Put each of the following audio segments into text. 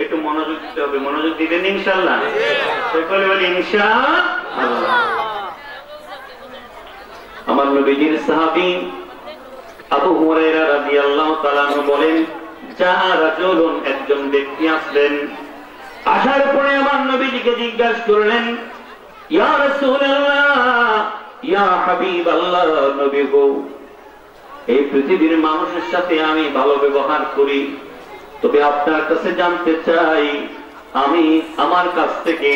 একটু মনোযোগ দিতে হবে, মনোযোগ দিবেন ইনশাআল্লাহ। সকলে বলি ইনশাআল্লাহ। আমার নবীজির সাহাবী আবু হুরায়রা রাদিয়াল্লাহু তাআলা আনহু বলেন, যাহা রাজুলুন, একজন ব্যক্তি আসলেন, আসার পরে আমার নবীজিকে জিজ্ঞাসা করলেন, ইয়া রাসূলুল্লাহ, ইয়া হাবিবাল্লাহ, নবী গো, এই পৃথিবীর মানুষের সাথে আমি ভালো ব্যবহার করি, তবে আপনার কাছে জানতে চাই, আমি আমার কাছ থেকে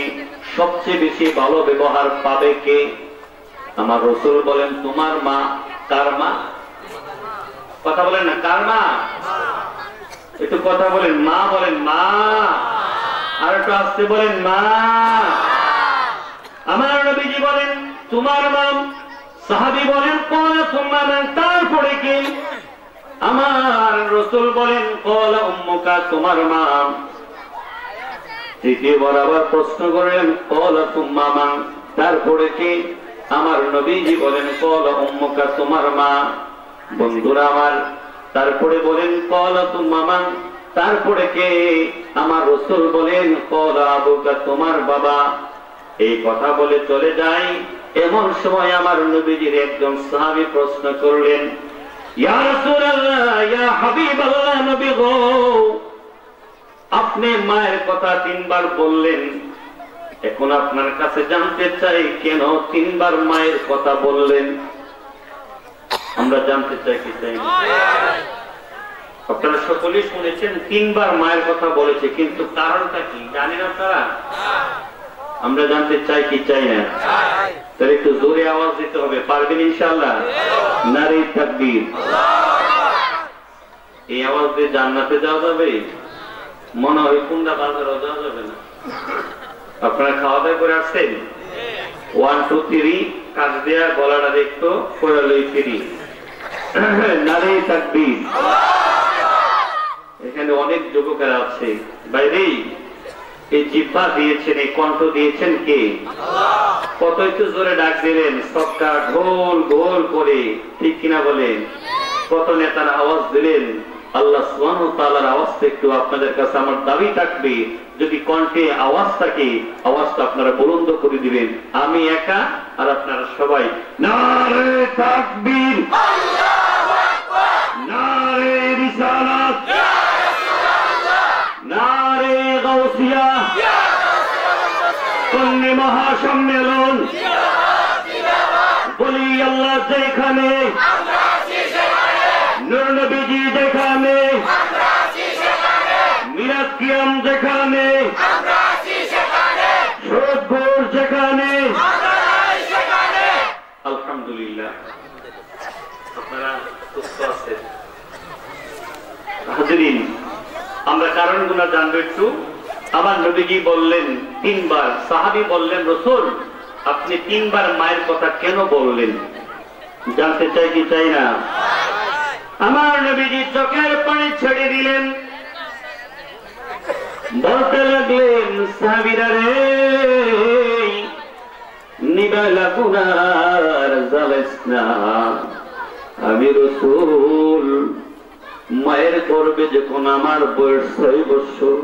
সবচেয়ে বেশি ভালো ব্যবহার পাবে কে? আমার রাসূল বলেন, তোমার মা। কার মা? কথা বলেন না, কার মা? একটু কথা বলেন, মা বলেন, মা। আর একটু আসতে বলেন, মা। আমার নবীজি বলেন, তোমার মা। সাহাবী বলেন, ক্বালা সুম্মা মান, তারপরে কে? আমার রাসূল বলেন, ক্বালা উম্মুকা, তোমার মা। তৃতীয়বার আবার প্রশ্ন করেন, ক্বালা সুম্মা মান, তারপরে কে? আমার নবীজি বলেন, ক্বালা উম্মুকা, তোমার মা। বন্ধুরা আমার, তারপরে বলেন, ক্বালা সুম্মা মান, তারপরে কে? আমার রাসূল বলেন, ক্বালা আবুকা, তোমার বাবা। এই কথা বলে চলে যায়। এমন সময় আমার নবীজির একজন সাহাবী প্রশ্ন করলেন, ইয়া রাসূলুল্লাহ, ইয়া হাবিবাল্লাহ, নবী গো, আপনি মায়ের কথা 3 বার বললেন, এখন আপনার কাছে জানতে চাই, কেন 3 বার মায়ের কথা বললেন? আমরা জানতে চাই কি চাই? আপনারা সকলেই শুনেছেন 3 বার মায়ের কথা বলেছে, কিন্তু কারণটা কি জানেন আপনারা? আমরা জানতে চাই কি চাই না? তাহলে একটু জোরে আওয়াজ দিতে হবে, পারবেন ইনশাআল্লাহ? নারে তাকবীর। এই আওয়াজ দিয়ে জান্নাতে যাওয়া যাবে? মনে হয় কুন্ডা বাজারও যাওয়া যাবে না। আপনারা খাওয়া দাওয়া করে আসছেন? 1 2 3 কাজ দেয়া গলাটা দেখতো কোয়ালই ফিরি। নারে তাকবীর। এখানে অনেক যুবকেরা আছে বাইরে। এই জিহ্বা দিয়েছেন, এই কণ্ঠ দিয়েছেন কে? কতই তো জোরে ডাক দিলেন, সবটা ঢোল গোল করে, ঠিক কিনা বলেন? কত নেতার আওয়াজ দিলেন। আল্লাহ সুবহানাহু ওয়া তাআলার আওয়াজ একটু আপনাদের কাছে আমার দাবি থাকবে, যদি কণ্ঠে আওয়াজ থাকে, আওয়াজটা আপনারা বুলন্দ করে দিবেন। আমি একা আর আপনারা সবাই নারে তাকবীর, আল্লাহু আকবার, নারে রিসালাত, ইয়া রাসূলুল্লাহ, নারে গাউসিয়া, ইয়া রাসূলুল্লাহ, কন্যা মহাসম্মেলন, বলি আল্লাহ যেখানে, আমরা আছি সেখানে, নূর নবীজি যেখানে, আমরা আছি সেখানে, মিলাদ কিয়াম যেখানে, আমরা আছি সেখানে, সদগুর যেখানে, আমরা আছি সেখানে। আলহামদুলিল্লাহ। আপনারা সুস্থ আছেন? হাজিরিন, আমরা কারণগুলো জানবো একটু। আমার নবীজি বললেন 3 বার। সাহাবী বললেন, রাসূল আপনি 3 বার মায়ের কথা কেন বললেন? জানতে চাই কি চাই না? আমার নবীজি চোখের পানি ছেড়ে দিলেন, বলতে লাগলেন, সাহাবীরা রে, নিবালা গুনার জ্বালাইস না। আমি রাসূল মায়ের গর্ভে যখন আমার বয়স 6 বছর,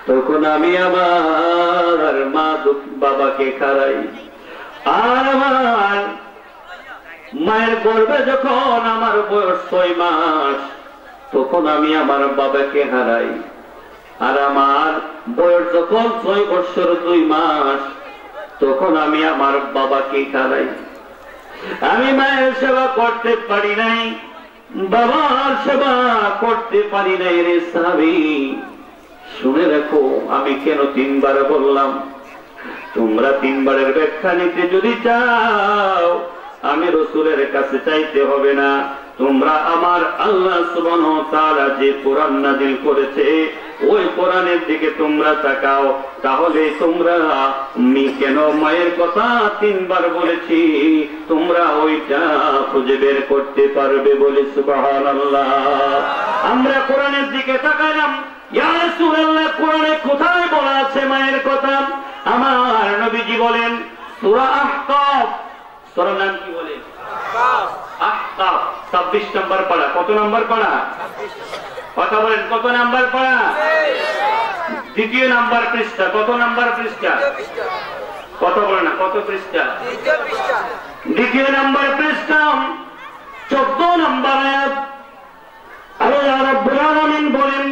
তখন আমি আমার মা বাবাকে খারাই। আর আমার মায়ের গর্ভে যখন আমার বয়স 6 মাস, তখন আমি আমার বাবাকে হারাই। আর আমার বয়স যখন 6 বছর 2 মাস, তখন আমি আমার বাবাকে হারাই। আমি মায়ের সেবা করতে পারি নাই, বাবার সেবা করতে পারি নাই রে সাহাবী। শুনে রাখো, আমি কেন 3 বার বললাম। তোমরা 3 বারের ব্যাখ্যা নিতে যদি চাও, আমি রাসূলের কাছে চাইতে হবে না। তোমরা আমার আল্লাহ সুবহানাহু ওয়া তাআলা যে কোরআন নাযিল করেছে, ওই কোরআনের দিকে তোমরা তাকাও, তাহলে তোমরা আমি কেন মায়ের কথা 3 বার বলেছি, তোমরা ওইটা খুঁজে বের করতে পারবে বলে সুবহানাল্লাহ। আমরা কোরআনের দিকে তাকালাম, ইয়া রাসূলুল্লাহ কোরআনে কোথায় বলা আছে মায়ের কথা? আমার নবীজি বলেন সূরা আহকাফ। সূরার নাম কি বলে? আহকাফ। আহকাফ 26 নম্বর পারা। কত নম্বর পারা? কথা বলেন, কত নাম্বার পড়া? দ্বিতীয় নাম্বার পৃষ্ঠা। কত নাম্বার পৃষ্ঠা? কথা বলেন না, কত পৃষ্ঠা? দ্বিতীয় নাম্বার পৃষ্ঠা 14 নম্বর আয়াত। আল্লাহ রাব্বুল আলামিন বলেন,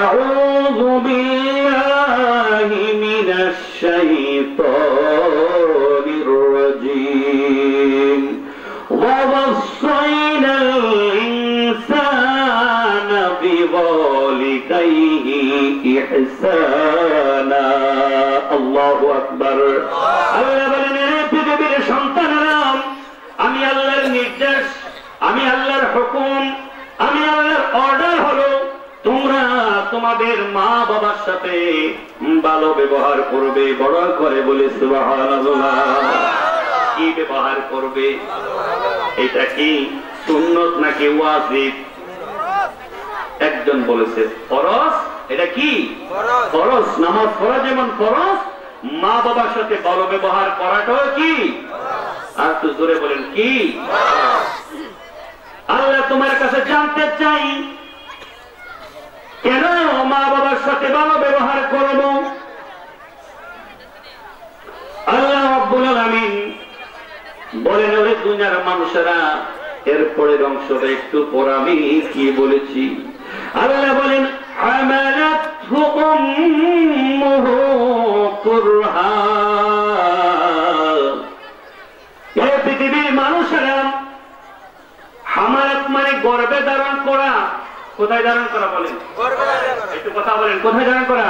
আউযু বিল্লাহি মিনাশ শাইতানির রাজীম ওয়া ওয়াসাইনাল ইনসানা বিওয়ালিদাইহি ইহসানা। আল্লাহু আকবার। আল্লাহ বলেন, হে পৃথিবীর সন্তানেরা, আমি আল্লাহর নির্দেশ, আমি আল্লাহর হুকুম, আমি আল্লাহর অর্ডার হলো তোমরা তোমাদের মা বাবার সাথে ভালো ব্যবহার করবে। বড় করে বলে সুবহানাল্লাহ। কি ব্যবহার করবে? এটা কি সুন্নত নাকি ওয়াজিব? একজন বলেছে ফরজ। এটা কি ফরজ? নামাজ পড়া যেমন ফরজ, মা বাবার সাথে ভালো ব্যবহার করাটাও কি? আর তো জোরে বলেন কি? আল্লাহ তোমার কাছে জানতে চাই, কেন মা বাবার সাথে ভালো ব্যবহার করব? আল্লাহ রাব্বুল আলামিন বলেন, ওরে দুনিয়ার মানুষেরা, এরপরের অংশটা একটু পর আমি কি বলেছি। আল্লাহ বলেন, হামালাতহু উম্মুহু কুরহা। হে পৃথিবীর মানুষেরা, হামালাত মানে গর্ভে ধারণ করা। কোথায় ধারণ করা বলেন? একটু কথা বলেন, কোথায় ধারণ করা?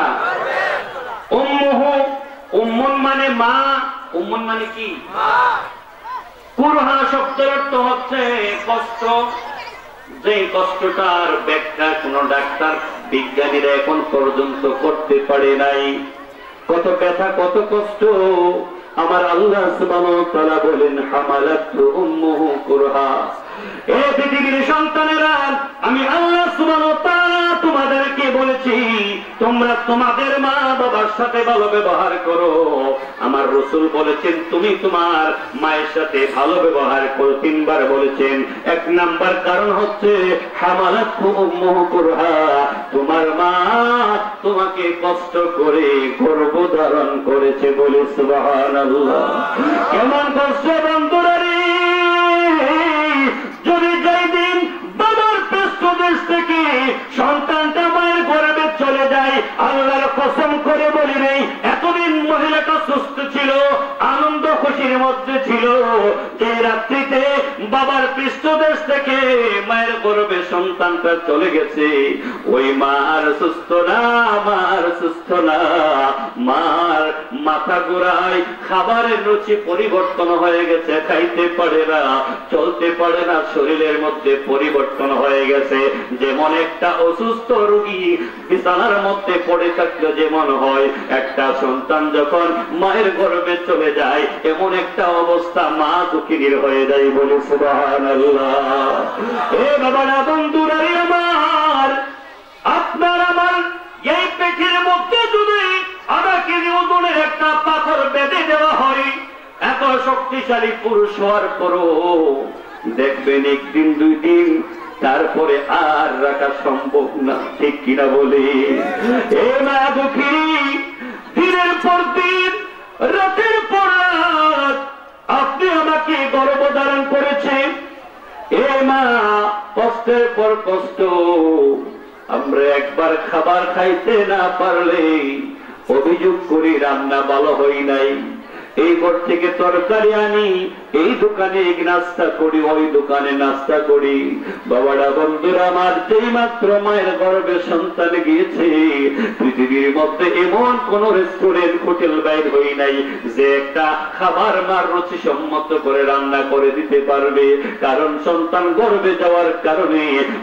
উম্মুহু, উম্মুন মানে মা। উম্মুন মানে কি? কুরহা শব্দের অর্থ হচ্ছে কষ্ট। যে কষ্টটার ব্যাখ্যা কোন ডাক্তার বিজ্ঞানীরা এখন পর্যন্ত করতে পারে নাই। কত ব্যথা, কত কষ্ট। আমার আল্লাহ সুবহানাহু ওয়া তাআলা বলেন, হামালাতহু উম্মুহু কুরহা। এ পৃথিবীর সন্তানেরা, আমি আল্লাহ সুবহানাহু ওয়া তাআলা তোমাদেরকে বলেছি, তোমরা তোমাদের মা বাবার সাথে ভালো ব্যবহার করো। আমার রাসূল বলেছেন, তুমি তোমার মায়ের সাথে ভালো ব্যবহার করো। 3 বার বলেছেন। 1 নাম্বার কারণ হচ্ছে হামালাতহু উম্মুহু কুরহা, তোমার মা তোমাকে কষ্ট করে গর্ভধারণ করেছে বলে সুবহানাল্লাহ। কেমন কষ্ট বন্ধুরা রে! যদি যেই দিন বাবার পৃষ্ঠদেশ থেকে সন্তানটা মায়ের গর্ভে চলে যায়, আল্লাহর কসম করে বলি নেই, এতদিন মহিলাটা সুস্থ ছিল, আনন্দ খুশির মধ্যে ছিল। যে রাত্রিতে বাবার পৃষ্ঠদেশ থেকে মায়ের গর্ভে সন্তানটা চলে গেছে, ওই মার সুস্থ না, মার সুস্থ না। মার মাথা ঘুরায়, খাবারের রুচি পরিবর্তন হয়ে গেছে, খাইতে পারে না, চলতে পারে না, শরীরের মধ্যে পরিবর্তন হয়ে গেছে। যেমন একটা অসুস্থ রোগী বিছানার মধ্যে পড়ে থাকলে যেমন হয়, একটা সন্তান যখন মায়ের গর্ভে চলে যায়, এমন একটা অবস্থা মা দুঃখিনীর হয়ে যায় বলে সুবহানাল্লাহ। এ বাবারা, বন্ধুরা রে আমার, আপনার আমার এই পেটের মধ্যে যদি আমাকে ওজনের একটা পাথর বেঁধে দেওয়া হয়, এত শক্তিশালী পুরুষ হওয়ার পরও দেখবেন 1 দিন 2 দিন তারপরে আর রাখা সম্ভব না। ঠিক কিনা বলে? এ মা দুঃখিনী, দিনের পর দিন, রাতের পর রাত আপনি আমাকে গর্ভধারণ করেছেন। এ মা, কষ্টের পর কষ্ট। আমরা একবার খাবার খাইতে না পারলে অভিযোগ করি রান্না ভালো হয় নাই। এই ঘর থেকে তরকারি আনি, এই দোকানে নাস্তা করি, ওই দোকানে নাস্তা করি। বাবারা, বন্ধুরা আমার, যেই মাত্র মায়ের গর্ভে সন্তান গিয়েছে, পৃথিবীর মধ্যে এমন কোন রেস্টুরেন্ট, হোটেল বাইর হই নাই যে একটা খাবার মার রুচি সম্মত করে রান্না করে দিতে পারবে। কারণ সন্তান গর্ভে যাওয়ার কারণে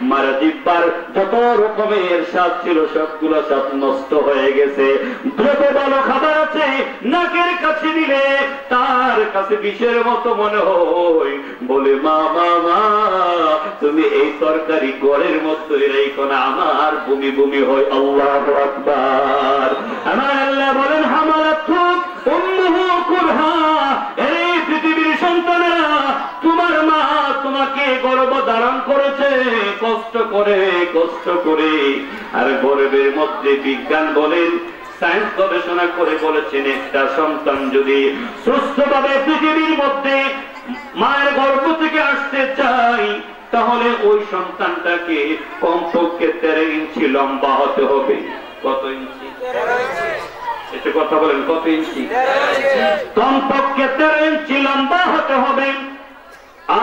মার জিহ্বার যত রকমের স্বাদ ছিল সবগুলো স্বাদ নষ্ট হয়ে গেছে। যত ভালো খাবার আছে নাকের কাছে দিলে তার কাছে বিষের মতো মনে হয়। বলে, মা মা মা, তুমি এই তরকারি ঘরের মধ্যে রেখো না, আমার বমি বমি হয়। আল্লাহু আকবার। আমার আল্লাহ বলেন, হামালাতহু উম্মুহু কুরহা। এই পৃথিবীর সন্তানেরা, তোমার মা তোমাকে কষ্ট করে আর গর্ভের মধ্যে বিজ্ঞান বলেন, সায়েন্স গবেষণা করে বলেছেন, একটা সন্তান যদি সুস্থভাবে পৃথিবীর মধ্যে মায়ের গর্ভ থেকে আসতে চায়, তাহলে ওই সন্তানটাকে কমপক্ষে 13 ইঞ্চি লম্বা হতে হবে। কত ইঞ্চি? একটু কথা বলেন, কত ইঞ্চি? কমপক্ষে 13 ইঞ্চি লম্বা হতে হবে,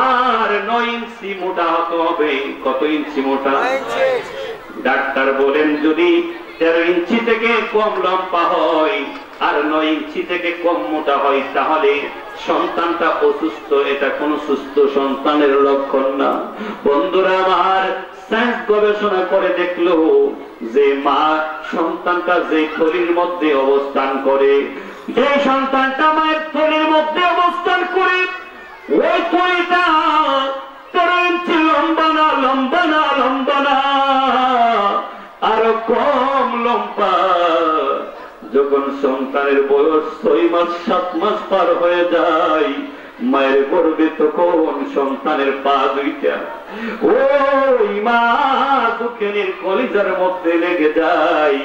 আর 9 ইঞ্চি মোটা হতে হবে। কত ইঞ্চি মোটা? ডাক্তার বলেন যদি 13 ইঞ্চি থেকে কম লম্বা হয় আর 9 ইঞ্চি থেকে কম মোটা হয়, তাহলে সন্তানটা অসুস্থ। এটা কোন সুস্থ সন্তানের লক্ষণ না। বন্ধুরা আমার, সায়েন্স গবেষণা করে দেখলো যে মা সন্তানটা যে থলির মধ্যে অবস্থান করে, যে সন্তানটা মায়ের থলির মধ্যে অবস্থান করে, ওই থলিটা 13 ইঞ্চি লম্বা না, আরো কম লম্বা। যখন সন্তানের বয়স 6 মাস 7 মাস পার হয়ে যায়, মায়ের গর্ভে তখন সন্তানের পা দুইটা ওই মা দুঃখিনীর কলিজার মধ্যে লেগে যায়,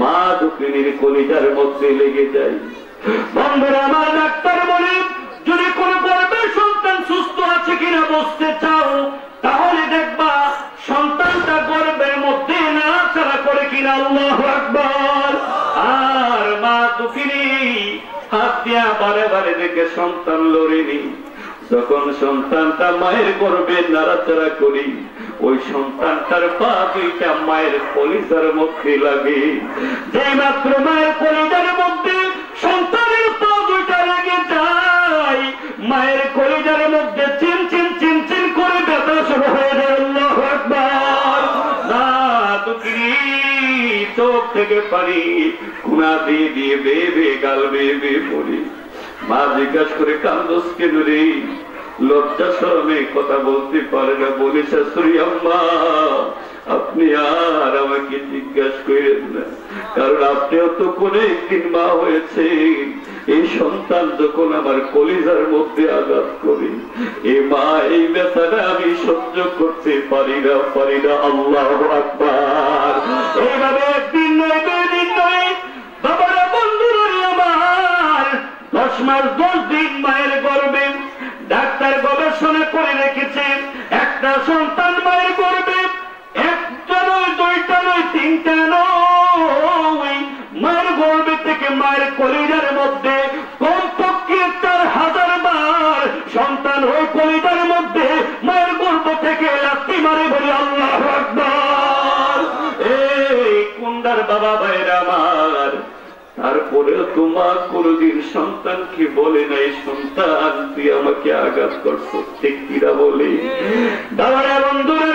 মা দুঃখিনীর কলিজার মধ্যে লেগে যায়। বন্ধুরা আমার, ডাক্তার বলে যদি কোন গর্ভের সন্তান সুস্থ আছে কিনা বুঝতে চাও, তাহলে দেখবা সন্তানটা গর্ভের মধ্যে নাড়াচাড়া করে কিনা। আল্লাহু আকবার। আর মা দুঃখিনী হাত দিয়া বারে বারে দেখে সন্তান লড়েনি। যখন সন্তানটা মায়ের গর্ভে নাড়াচাড়া করি, ওই সন্তানটার পা দুইটা মায়ের কলিজার মধ্যে লাগে। যে মাত্র মায়ের কলিজার মধ্যে সন্তানের পা দুইটা লেগে যায়, মায়ের কলিজার মধ্যে চিন চিন করে ব্যথা শুরু হয়ে যায়। আল্লাহু আকবার। না দুঃখিনী চোখ থেকে পানি কুনা দিয়ে বেয়ে গাল বেয়ে পড়ি। মা জিজ্ঞাসা করে, কান্দোস কেন রে? লজ্জা শরমে কথা বলতে পারে না। বলি, শাশুড়ি আম্মা আপনি আর আমাকে জিজ্ঞাসা করেন না, কারণ আপনিও তো কোন একদিন মা হয়েছে। এই সন্তান যখন আমার কলিজার মধ্যে আঘাত করে, এই মা এই ব্যথাটা আমি সহ্য করতে পারি না। আল্লাহু আকবার। এইভাবে একদিন নয়, 2 দিন নয়, বাবারা বন্ধুরা আমার, 10 মাস 10 দিন মায়ের গর্ভে। ডাক্তার গবেষণা করে রেখেছে, একটা সন্তান মায়ের গর্ভে 1টা নয়, 2টা নয়, 3টা নয়, মায়ের গর্ভে থেকে মায়ের কলিজার মধ্যে কমপক্ষে 4000 বার সন্তান ওই কলিজার মধ্যে মায়ের গর্ভ থেকে লাথি মারে। বলি আল্লাহু আকবার। এই কুন্ডার বাবা ভাইরা আমার, তারপরেও তোমার কোনদিন সন্তানকে বলে নাই, সন্তান তুই আমাকে আঘাত করছো, ঠিক কিরা বলে? বাবারা বন্ধুরা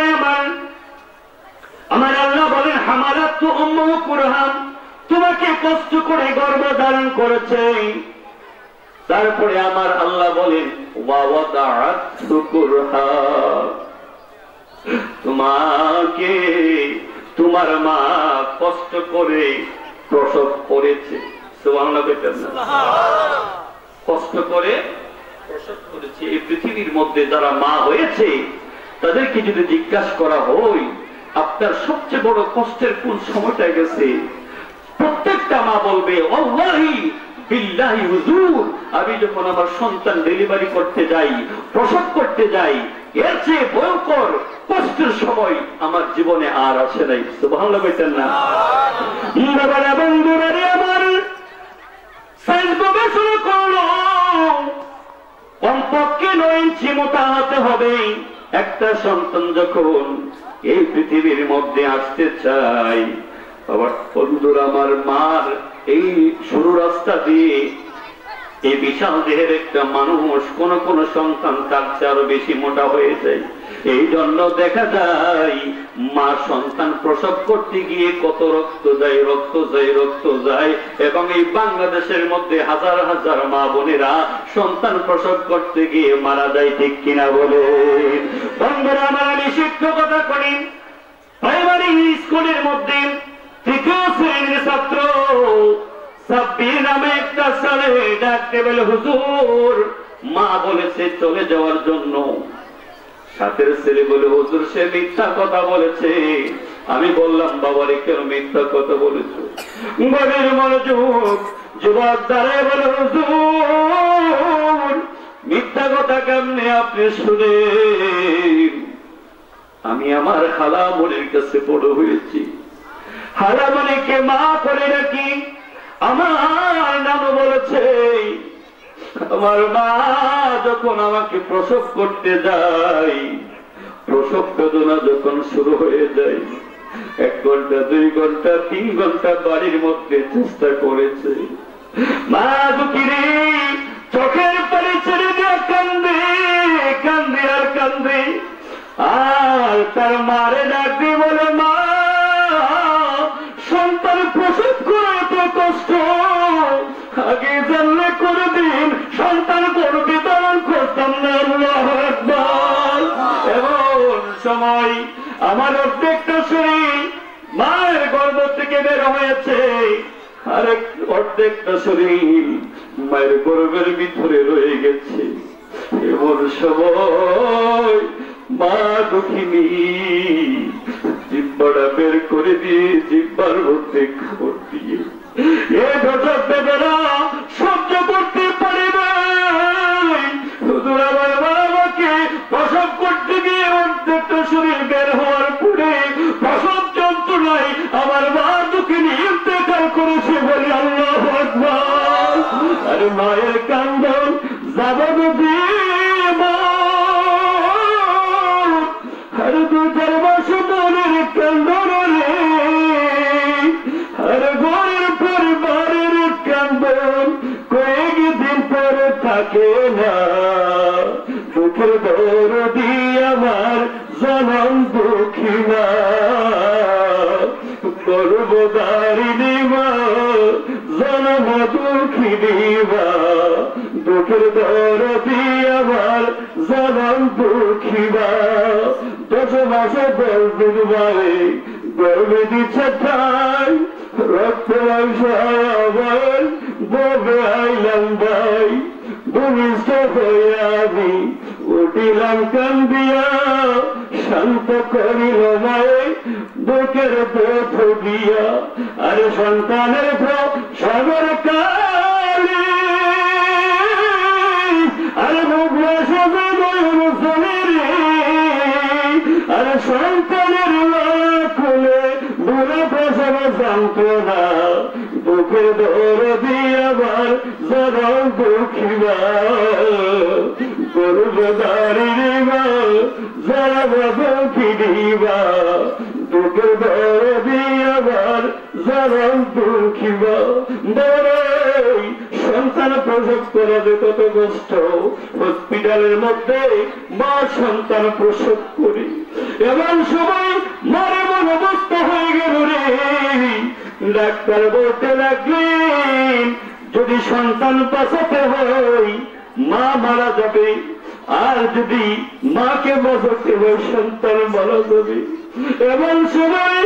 আমার আল্লাহ বলেন, হামালাত উম্মুহু কুরহান, তোমাকে কষ্ট করে গর্ভ ধারণ করেছে। তারপরে আমার আল্লাহ বলেন, ওয়া ওয়াদাআতহু কুরহা, তোমাকে তোমার মা কষ্ট করে প্রসব করেছে। সুবহানাল্লাহ বলেন না? কষ্ট করে প্রসব করেছে। এই পৃথিবীর মধ্যে যারা মা হয়েছে তাদেরকে যদি জিজ্ঞাসা করা হয় আপনার সবচেয়ে বড় কষ্টের কোন সময়টা গেছে, প্রত্যেকটা মা বলবে, আল্লাহি বিল্লাহি হুজুর, আমি যখন আমার সন্তান ডেলিভারি করতে যাই, প্রসব করতে যাই, এর চেয়ে ভয়ঙ্কর কষ্টের সময় আমার জীবনে আর আসে নাই। সুবহানাল্লাহ বলেন না? বন্ধুরা আমার, সায়েন্স গবেষণা করলো কমপক্ষে 9 ইঞ্চি মোটা হতে হবে। একটা সন্তান যখন এই পৃথিবীর মধ্যে আসতে চায়, আবার বন্ধুরা আমার, মার এই সরু রাস্তা দিয়ে এই বিশাল দেহের একটা মানুষ, কোন কোন সন্তান তার চেয়ে আরো বেশি মোটা হয়ে যায়। এই জন্য দেখা যায় মা সন্তান প্রসব করতে গিয়ে কত রক্ত যায়, এবং এই বাংলাদেশের মধ্যে হাজার হাজার মা বোনেরা সন্তান প্রসব করতে গিয়ে মারা যায়, ঠিক কিনা বলে? বন্ধুরা আমার, আমি শিক্ষকতা করি প্রাইমারি স্কুলের মধ্যে 3য় শ্রেণীর ছাত্র সাব্বির নামে একটা ছেলে ডাকতে বলে, হুজুর মা বলেছে চলে যাওয়ার জন্য। সাথের ছেলে বলে, হুজুর সে মিথ্যা কথা বলেছে। আমি বললাম, বাবারে কেন মিথ্যা কথা বলেছ? গভীর মনোযোগ যুবক দাঁড়ায় বলে, হুজুর মিথ্যা কথা কেমনে আপনি শুনে? আমি আমার খালামণির কাছে বড় হয়েছি, খালামণিকে মা করে রাখি। আমার নানু বলেছে, আমার মা যখন আমাকে প্রসব করতে যায়, প্রসব বেদনা যখন শুরু হয়ে যায়, 1 ঘন্টা 2 ঘন্টা 3 ঘন্টা বাড়ির মধ্যে চেষ্টা করেছে। মা দুঃখিনী চোখের পানি ছেড়ে দিয়ে কান্দে কান্দে আর কান্দে, আর তার মারে ডাক দিয়ে বলে, মা সন্তান প্রসব করা এত কষ্ট, আগে জানলে করে দিন সন্তান করবে তখন করতাম না। আল্লাহু আকবার। এমন সময় আমার অর্ধেকটা শরীর মায়ের গর্ভ থেকে বের হয়েছে, আরেক অর্ধেকটা শরীর মায়ের গর্ভের ভিতরে রয়ে গেছে। এমন সময় মা দুঃখিনী জিহ্বাটা বের করে দিয়ে জিহ্বার মধ্যে খাবার দিয়ে এ প্রসব বেদনা সহ্য করতে পারি নাই। হুজুর আমার বাবাকে প্রসব করতে গিয়ে অর্ধেকটা শরীর বের হওয়ার পরে প্রসব যন্ত্রণায় আমার মা দুঃখিনী ইন্তেকাল করেছে বলে। আল্লাহু আকবার। আরে মায়ের কান্দন যাবো দিয়ে মা, আর 2-4 মাস মনের কান্দন রে, আর ঘরের পরিবারের কান্দন কয়েকদিন পরে থাকে না। দুঃখের দরদি আমার জনম দুঃখী মা, গর্ভধারিণী মা জনম দুঃখিনী মা, দুঃখের দরদি আমার জনম দুঃখী মা। 10 মাসে 10 দিন বাড়ে গর্বে দিচ্ছে ঠাই, রক্ত আমার ববে আইলাম ভাই, ভূমিষ্ঠ হয়ে আমি উঠিলাম কান্দিয়া, শান্ত করিল মায়ে বুকের পথ দিয়া। আরে সন্তানের সাগর কালী, আরে মুখে সবে চলে রে, আরে সন্তানের খুলে বুড়া প্রসব যন্ত্রণা, বুকের দরদি আবার জনম দুঃখী মা, গর্ভধারিণী মা জনম দুঃখিনী মা, বুকের দরদি আবার জনম দুঃখী মা। সন্তান প্রসব করাবে কত কষ্ট, হসপিটালের মধ্যে মা সন্তান প্রসব করি। এমন সময় মারে মন অবস্থা হয়ে গেল রে, ডাক্তার বলতে লাগলেন যদি সন্তান বাঁচাতে হয় মা মারা যাবে, আর যদি মাকে বাঁচাতে হয় সন্তান মারা যাবে। এমন সময়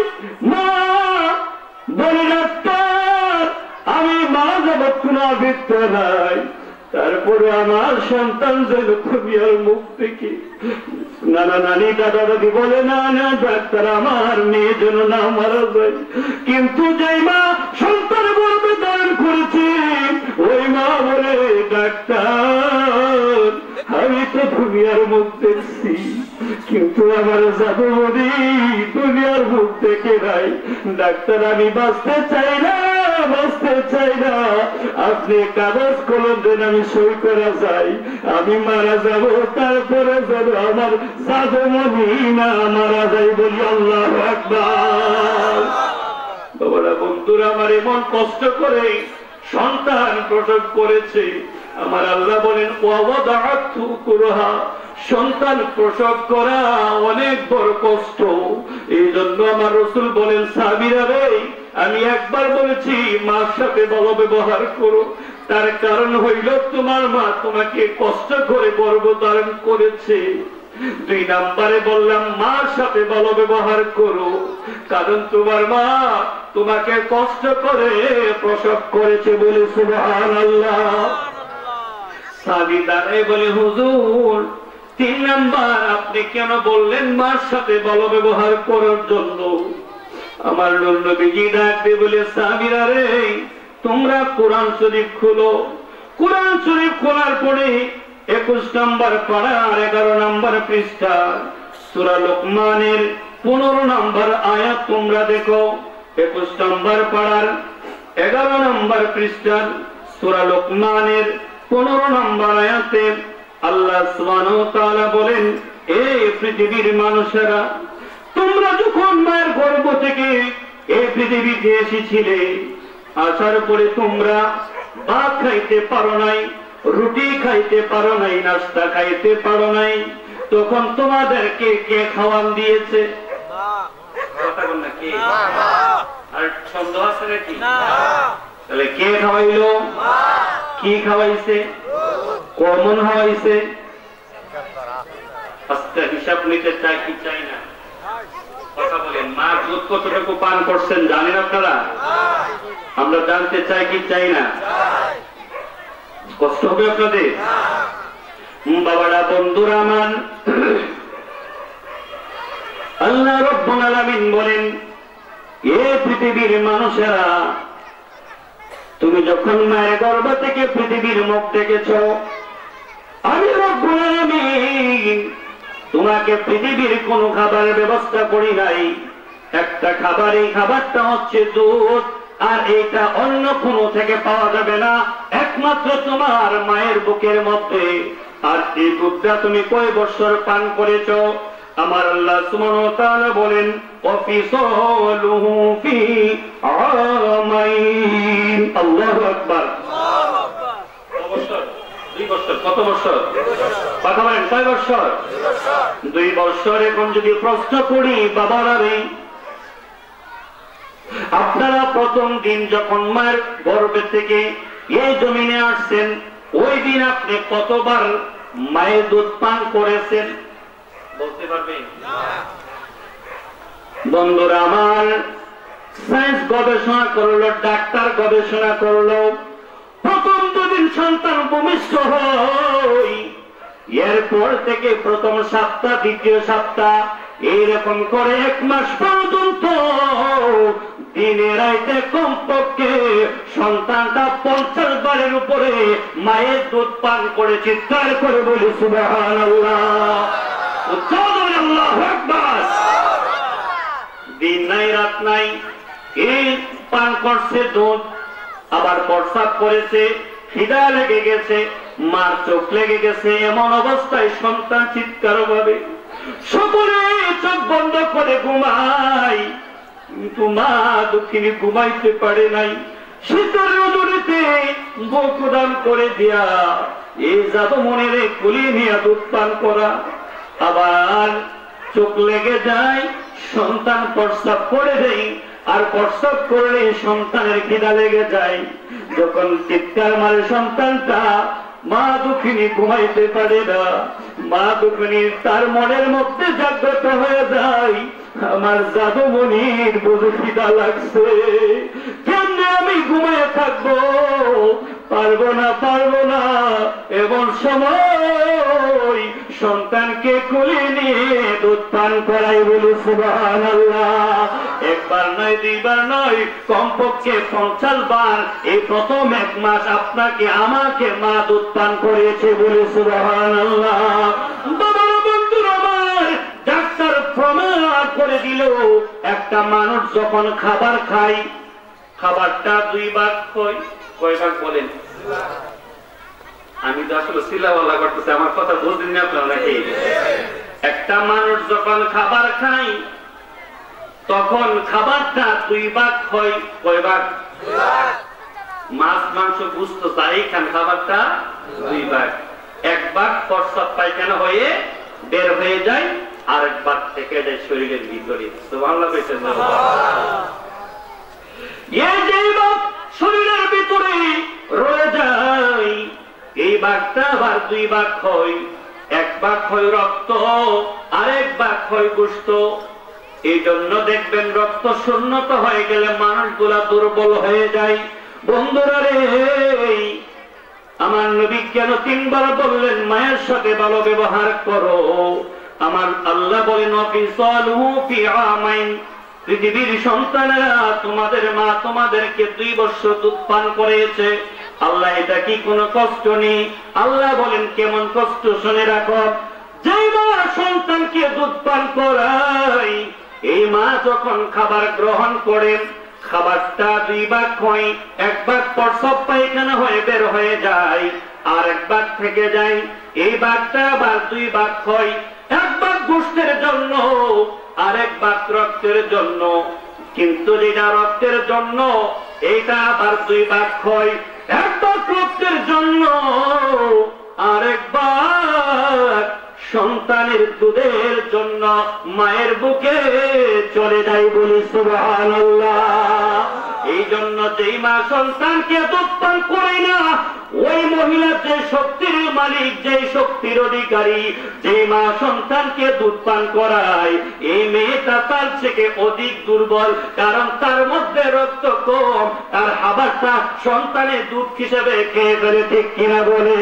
মা বলে, ডাক্তার আমি মারা যাবো, কোনো আবৃত্তি নাই, তারপরে আমার সন্তান যেন খুবই আর মুখ থেকে নানা নানি দাদা দাদি বলে, না না ডাক্তার আমার মেয়ে যেন না মারা যায়। কিন্তু যে মা সন্তান গর্ভে ধারণ করেছে ওই মা বলে, ডাক্তার আমি তো দুনিয়ার মুখ দেখছি, কিন্তু আমার জাদুমণি দুনিয়ার মুখ দেখে নাই। ডাক্তার আমি বাঁচতে চাই না, বাঁচতে চাই না, আপনি কাগজ কলম দেন আমি সই করা যাই, আমি মারা যাব, তারপরে যেন আমার জাদুমণি না মারা যায় বলি। আল্লাহু আকবার। বাবারা বন্ধুরা, আমার এমন কষ্ট করে সন্তান প্রসব করেছে, আমার আল্লাহ বলেন ওয়াদাআতু কুরহা, সন্তান প্রসব করা অনেক বড় কষ্ট। এই জন্য আমার রাসূল বলেন, সাহাবীরা রে আমি একবার বলেছি মার সাথে ভালো ব্যবহার করো, তার কারণ হইল তোমার মা তোমাকে কষ্ট করে গর্ভধারণ করেছে। 2 নম্বরে বললাম মার সাথে ভালো ব্যবহার করো, কারণ তোমার মা তোমাকে কষ্ট করে প্রসব করেছে বলে। সুবহানাল্লাহ। সাহাবী দাঁড়ায় বলে, হুজুর তিন নাম্বার, আপনি কেন বললেন মার সাথে ভালো ব্যবহার করার জন্য? আমার নবীজি ডাক দিয়ে বলে, সাহাবীরা রে, তোমরা কোরআন শরীফ খুলো। কোরআন শরীফ খোলার পরে 21 নম্বর পারা আর 11 নম্বর পৃষ্ঠা সূরা লোকমানের 15 নম্বর আয়াত তোমরা দেখো। 21 নম্বর পারার 11 নম্বর পৃষ্ঠা সূরা লোকমানের 15 নম্বর আয়াতে আল্লাহ সুবহানাহু ওয়া তাআলা বলেন, এই পৃথিবীর মানুষেরা, তোমরা যখন মায়ের গর্ভ থেকে এই পৃথিবীতে এসেছিলে, আসার পরে তোমরা ভাত খাইতে পারো নাই, রুটি খাইতে পারো নাই, নাস্তা খাইতে পারো নাই, তখন তোমাদেরকে কে খাওয়ান দিয়েছে? আর সন্দেহ আছে নাকি? তাহলে কে খাওয়াইলো? কি খাওয়াইছে? কমন খাওয়াইছে? আস্তে হিসাব নিতে চাই কি চাই না? কথা বলেন, মা দুধ কতটুকু পান করছেন জানেন আপনারা? আমরা জানতে চাই কি চাই না? কষ্ট হবে আপনাদের? বাবারা, বন্ধুরা আমার, আল্লাহ রাব্বুল আলামিন বলেন, এ পৃথিবীর মানুষেরা, তুমি যখন মায়ের গর্ভ থেকে পৃথিবীর মুখ দেখেছ, আমি রব্বুল আলামিন তোমাকে পৃথিবীর কোন খাবারের ব্যবস্থা করি নাই। একটা খাবার, এই খাবারটা হচ্ছে দুধ, আর এইটা অন্য কোনো থেকে পাওয়া যাবে না, একমাত্র তোমার মায়ের বুকের মধ্যে। আর এই দুধটা তুমি কয় বছর পান করেছ? আমার আল্লাহ সুবহানাহু ওয়া তাআলা বলেন, ওয়াফিসালুহু ফি আমাইন। আল্লাহু আকবার। কত বছর? কথা বলেন, কয় বছর? 2 বছর। এখন যদি প্রশ্ন করি, বাবারা রে, আপনারা প্রথম দিন যখন মায়ের গর্ভে থেকে এই জমিনে আসছেন, ওই দিন আপনি কতবার মায়ের দুধ পান করেছেন বলতে পারবেন? বন্ধুরা আমার, সায়েন্স গবেষণা করলো, ডাক্তার গবেষণা করলো, প্রথম দুদিন সন্তান ভূমিষ্ঠ হয়, এরপর থেকে প্রথম সপ্তাহ, দ্বিতীয় সপ্তাহ, এইরকম করে 1 মাস পর্যন্ত দিনে রাইতে কমপক্ষে সন্তানটা 50 বারের উপরে মায়ের দুধ পান করে। চিৎকার করে বলি সুবহানাল্লাহ, আল্লাহু আকবার। দিন নাই রাত নাই এই পান করছে দুধ, আবার প্রস্রাব করেছে, খিদা লেগে গেছে, মার চোখ লেগে গেছে, এমন অবস্থায় সন্তান চিৎকার ভাবে সকলে চোখ বন্ধ করে ঘুমায়, কিন্তু মা দুঃখিনী ঘুমাইতে পারে নাই। শীতের রোদুরিতে বুক উদান করে দিয়া এই জাদু মনের কুলি নিয়ে দুধ পান করা, আবার চোখ লেগে যায়, সন্তান প্রস্রাব করে দেয়, আর প্রস্রাব করলে সন্তানের খিদা লেগে যায়। যখন চিৎকার মারে সন্তানটা, মা দুঃখিনী ঘুমাইতে পারে না, মা দুঃখিনী তার মনের মধ্যে জাগ্রত হয়ে যায়, আমার জাদুমণির বুঝি খিদা লাগছে, কেমনে আমি ঘুমায় থাকবো? পারবো না, পারবো না। এমন সময় সন্তানকে কোলে নিয়ে দুধ পান করাই, বলি সুবহানাল্লাহ। 1 বার নয়, 2 বার নয়, কমপক্ষে 50 বার এই প্রথম 1 মাস আপনাকে আমাকে মা দুধ পান করেছে, বলি সুবহানাল্লাহ। বাবার বন্ধুরা আমার, ডাক্তার প্রমাণ করে দিল, একটা মানুষ যখন খাবার খায়, খাবারটা 2 ভাগ হয়। কয় ভাগ বলেন? আমি তো আসলে সিলাওয়ালা করতেছি, আমার কথা বুঝলেন না আপনারা নাকি? একটা মানুষ যখন খাবার খায়, তখন খাবারটা 2 ভাগ হয়। কয় ভাগ? মাছ মাংস বুঝতো তাই খান, খাবারটা 2 ভাগ। 1 ভাগ প্রস্রাব পায়খানা হয়ে বের হয়ে যায়, আর 1 ভাগ থেকে যায় শরীরের ভিতরে। সুবহানাল্লাহ কইতেন না? এই যে ভাগ শরীরের ভিতরে রয়ে যায়, এই ভাগটা আবার 2 ভাগ হয়। 1 ভাগ হয় রক্ত, আর 1 ভাগ হয় গোশত। এই জন্য দেখবেন রক্ত শূন্যতা হয়ে গেলে মানুষগুলা দুর্বল হয়ে যায়। বন্ধুরা রে, আমার নবী কেন 3 বার বললেন মায়ের সাথে ভালো ব্যবহার করো? আমার আল্লাহ বলেন ফিসালুহু ফি আমাইন, পৃথিবীর সন্তানেরা তোমাদের মা তোমাদেরকে 2 বছর দুধ পান করেছে। আল্লাহ এটা কি কোনো কষ্ট নেই? আল্লাহ বলেন কেমন কষ্ট শুনে রাখো। যে মা সন্তানকে দুধ পান করায়, এই মা যখন খাবার গ্রহণ করেন, খাবারটা 2 ভাগ হয়, 1 ভাগ প্রস্রাব পায়খানা হয়ে বের হয়ে যায়, আর 1 ভাগ থেকে যায়। এই ভাগটা আবার 2 ভাগ হয়, 1 ভাগ গোশতের জন্য আর 1 ভাগ রক্তের জন্য। কিন্তু যেটা রক্তের জন্য এটা আবার 2 ভাগ হয়, 1 ভাগ রক্তের জন্য আর 1 ভাগ সন্তানের দুধের জন্য মায়ের বুকে চলে যায় বলি সুবহানাল্লাহ। এই জন্য যেই মা সন্তানকে দুধ পান করে না, ওই মহিলা যে শক্তির মালিক, যে শক্তির অধিকারী, যে মা সন্তানকে দুধ পান করায়, এই মেয়েটা তার থেকে অধিক দুর্বল, কারণ তার মধ্যে রক্ত কম, তার খাবারটা সন্তানের দুধ হিসেবে খেয়ে ফেলে, ঠিক কিনা বলে?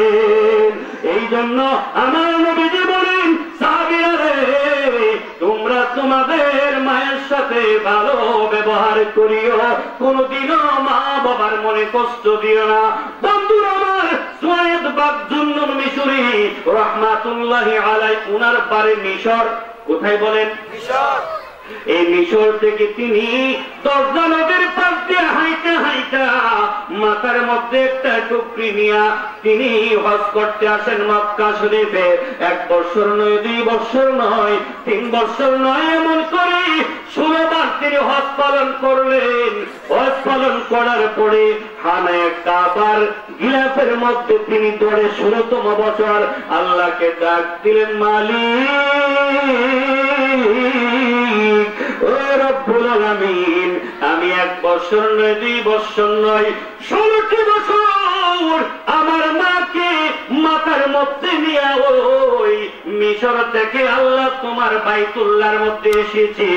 এই জন্য আমার নবীজি বলেন, সাহাবীরা রে, তোমরা তোমাদের মায়ের সাথে ভালো ব্যবহার করিও, কোনদিনও মা বাবার মনে কষ্ট দিও না। বন্ধুরা আমার, সুয়াইদ বাগজুন্নুন মিশরি রাহমাতুল্লাহি আলাইহি, উনার বাড়ি মিশর। কোথায় বলেন? মিশর। এই মিশর থেকে তিনি 10 নদীর পাশ দিয়ে হাইটা হাইটা মাথার মধ্যে একটা টুকরি নিয়া তিনি হজ করতে আসেন মক্কা শরীফে। 1 বছর নয়, 2 বছর নয়, 3 বছর নয়, এমন করে 16 বার তিনি হজ পালন করলেন। হজ পালন করার পরে খানায়ে কাবার গিলাফের মধ্যে তিনি দৌড়ে 16তম বছর আল্লাহকে ডাক দিলেন, মালিক ও রব্বুল আলামিন, আমি 1 বছর নয়, 2 বছর নয়, 16টি বছর আমার মাকে মাথার মধ্যে নিয়ে ওই মিশর থেকে আল্লাহ তোমার বাইতুল্লাহর মধ্যে এসেছি।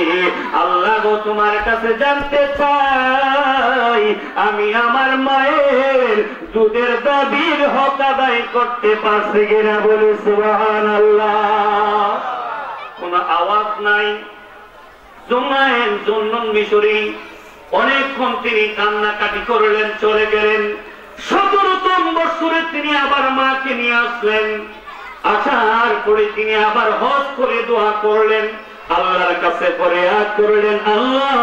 আল্লাহ গো, তোমার কাছে জানতে চাই আমি আমার মায়ের দুধের দাবির হক আদায় করতে পারছি কিনা, বলে সুবহানাল্লাহ। কোন আওয়াজ নাই। জুন্নুন মিশরি অনেকক্ষণ তিনি কান্নাকাটি করলেন, চলে গেলেন। 17তম বছরে তিনি আবার মাকে নিয়ে আসলেন। আসার পরে তিনি আবার হজ করে দোয়া করলেন, আল্লাহর কাছে ফরিয়াদ করলেন, আল্লাহ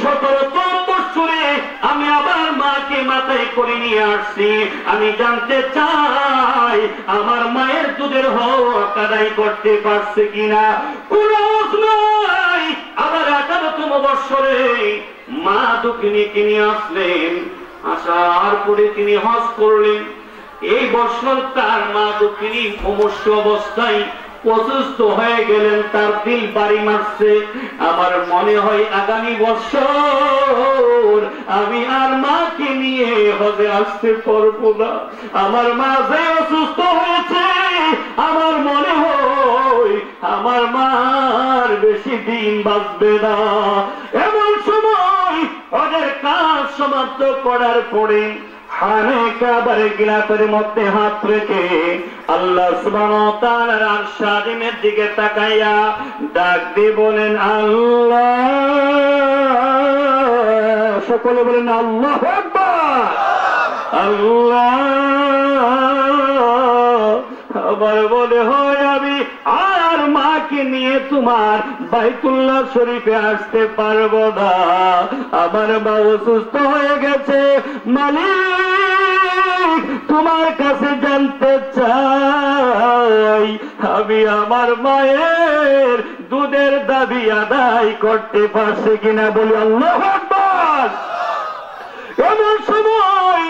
17তম বছরে আমি আবার মাকে মাথায় করে নিয়ে আসছি, আমি জানতে চাই আমার মায়ের দুধের হক আদায় করতে পারছে কিনা। কোন নাই। আবার 18তম বছরে মা দুঃখিনী কিনে আসলেন। আসার পরে তিনি হজ করলেন। এই বছর তার মা দুঃখিনী সমস্ত অবস্থায় অসুস্থ হয়ে গেলেন, তার দিল বাড়ি মারছে। আমার মনে হয় আগামী বছর আমি আর মাকে নিয়ে হজে আসতে পারবো না। আমার মা যে অসুস্থ হয়েছে, আমার মনে হয় আমার মার বেশি দিন বাঁচবে না। এমন সময় হজের কাজ সমাপ্ত করার পরে খানায়ে কাবার গিলাফের মধ্যে হাত রেখে আল্লাহ সুবহানাহু ওয়া তাআলার আরশ আজিমের দিকে তাকাইয়া ডাক দিয়ে বলেন, আল্লাহ। সকলে বলেন আল্লাহু আকবার। আল্লাহ। আবার বলে হয় আমি আর মাকে নিয়ে তোমার বাইতুল্লাহ শরীফে আসতে পারবো না, আমার মা অসুস্থ হয়ে গেছে। মালিক, তোমার কাছে জানতে চাই আমি আমার মায়ের দুধের দাবি আদায় করতে পারছি কিনা, বলি আল্লাহু আকবার। এমন সময়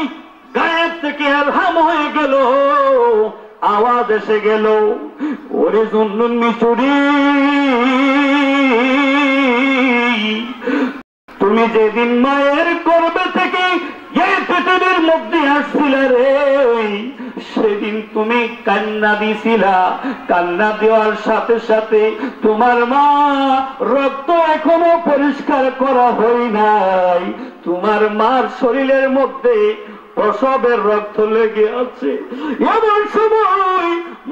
গায়ের থেকে এলহাম হয়ে গেল, আওয়াজ এসে গেল, ওরে জুন্নুন মিশরি, তুমি যেদিন মায়ের গর্ভে থেকে এই পৃথিবীর মধ্যে আসছিলে রে, সেদিন তুমি কান্না দিছিলা। কান্না দেওয়ার সাথে সাথে তোমার মা রক্ত এখনো পরিষ্কার করা হয় নাই, তোমার মার শরীরের মধ্যে প্রসবের রক্ত লেগে আছে। এমন সময়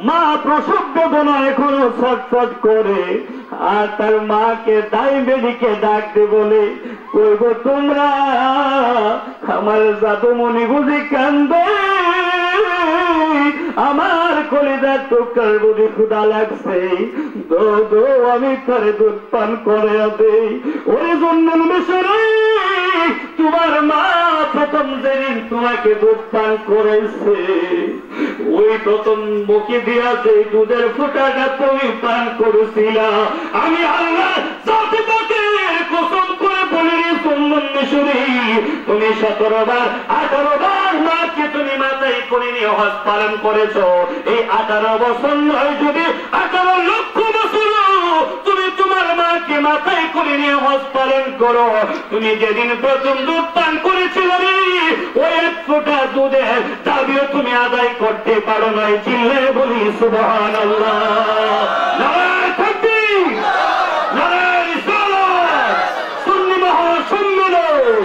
মা প্রসব বেদনা এখনো ছটফট করে, আর তার মাকে দাইবেদিকে ডাকতে বলে, কইব তোমরা আমার জাদুমণি বুঝি কান্দে, আমার কলিজার টুকরার বুঝি ক্ষুধা লাগছে, দো দো আমি তারে দুধ পান করে দেই। ওই জন্য মিশরে তোমার মা প্রথম যেদিন তোমাকে দুধ পান করেছে, ওই প্রথম মুখে দিয়া যে দুধের ফোঁটাটা তুমি পান করেছিলা, আমি আল্লাহ কসম করে বলি সুন্দর মিশরি, তুমি 17 বার 18 বার মাকে তুমি মাথায় করে নিয়ে হজ পালন করেছ। এই 18 বছর নয়, যদি 18 লক্ষ বছর তুমি তোমার মাকে মাথায় করে নিয়ে হজ পালন করো, তুমি যেদিন প্রথম দুধ পান করেছিল ওই এক ফোঁটা দুধের দাবিও তুমি আদায় করতে পারো নাই। চিল্লে বলি সুবহানাল্লাহ, নারায়ে তাকবীর, নারায়ে রিসালাত, সুন্নি মহাসম্মেলন।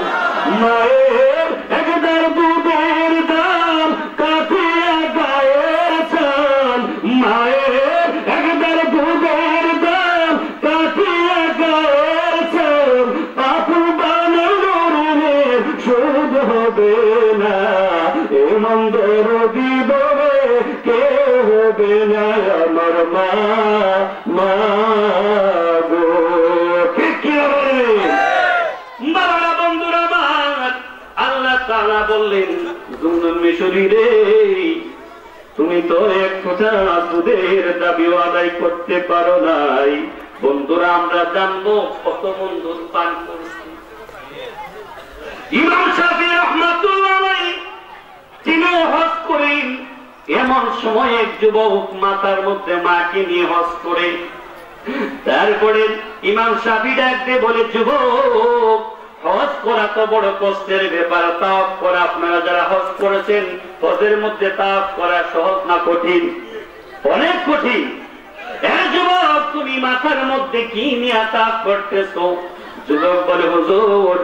মায়ের একদার দুধের দাম কাটিয়া গায়ের চাল, মায়ের একদার দুধের দাম কাটিয়া গায়ের চাল, পাপু বানানো শোধ হবে না, এ মন্দের দিববে কে হবে না আমার মা, মা গো। ঠিক কি হবে বাবা বন্ধুরা আমার? আল্লাহ তাআলা বললেন, জুনুন মিশরি রে, তুমি তো এক ফোঁটা দুধের দাবিও আদায় করতে পারো নাই। বন্ধুরা আমরা জানবো কত মন দুধ পান করছি। ইমাম শাফি রাহমাতুল্লাহ আলাইহি তিনি হজ করেন, এমন সময় এক যুবক মাথার মধ্যে মাকে নিয়ে হজ করে, তারপরে ইমাম শাফি ডাকতে বলে, যুবক হজ করা তো বড় কষ্টের ব্যাপার, তাওয়াফ করা, আপনারা যারা হজ করেছেন হজের মধ্যে তাওয়াফ করা সহজ না কঠিন? অনেক কঠিন। যুবক তুমি মাথার মধ্যে কি নিয়ে তাওয়াফ করতেছো? যুবক বলে, হুজুর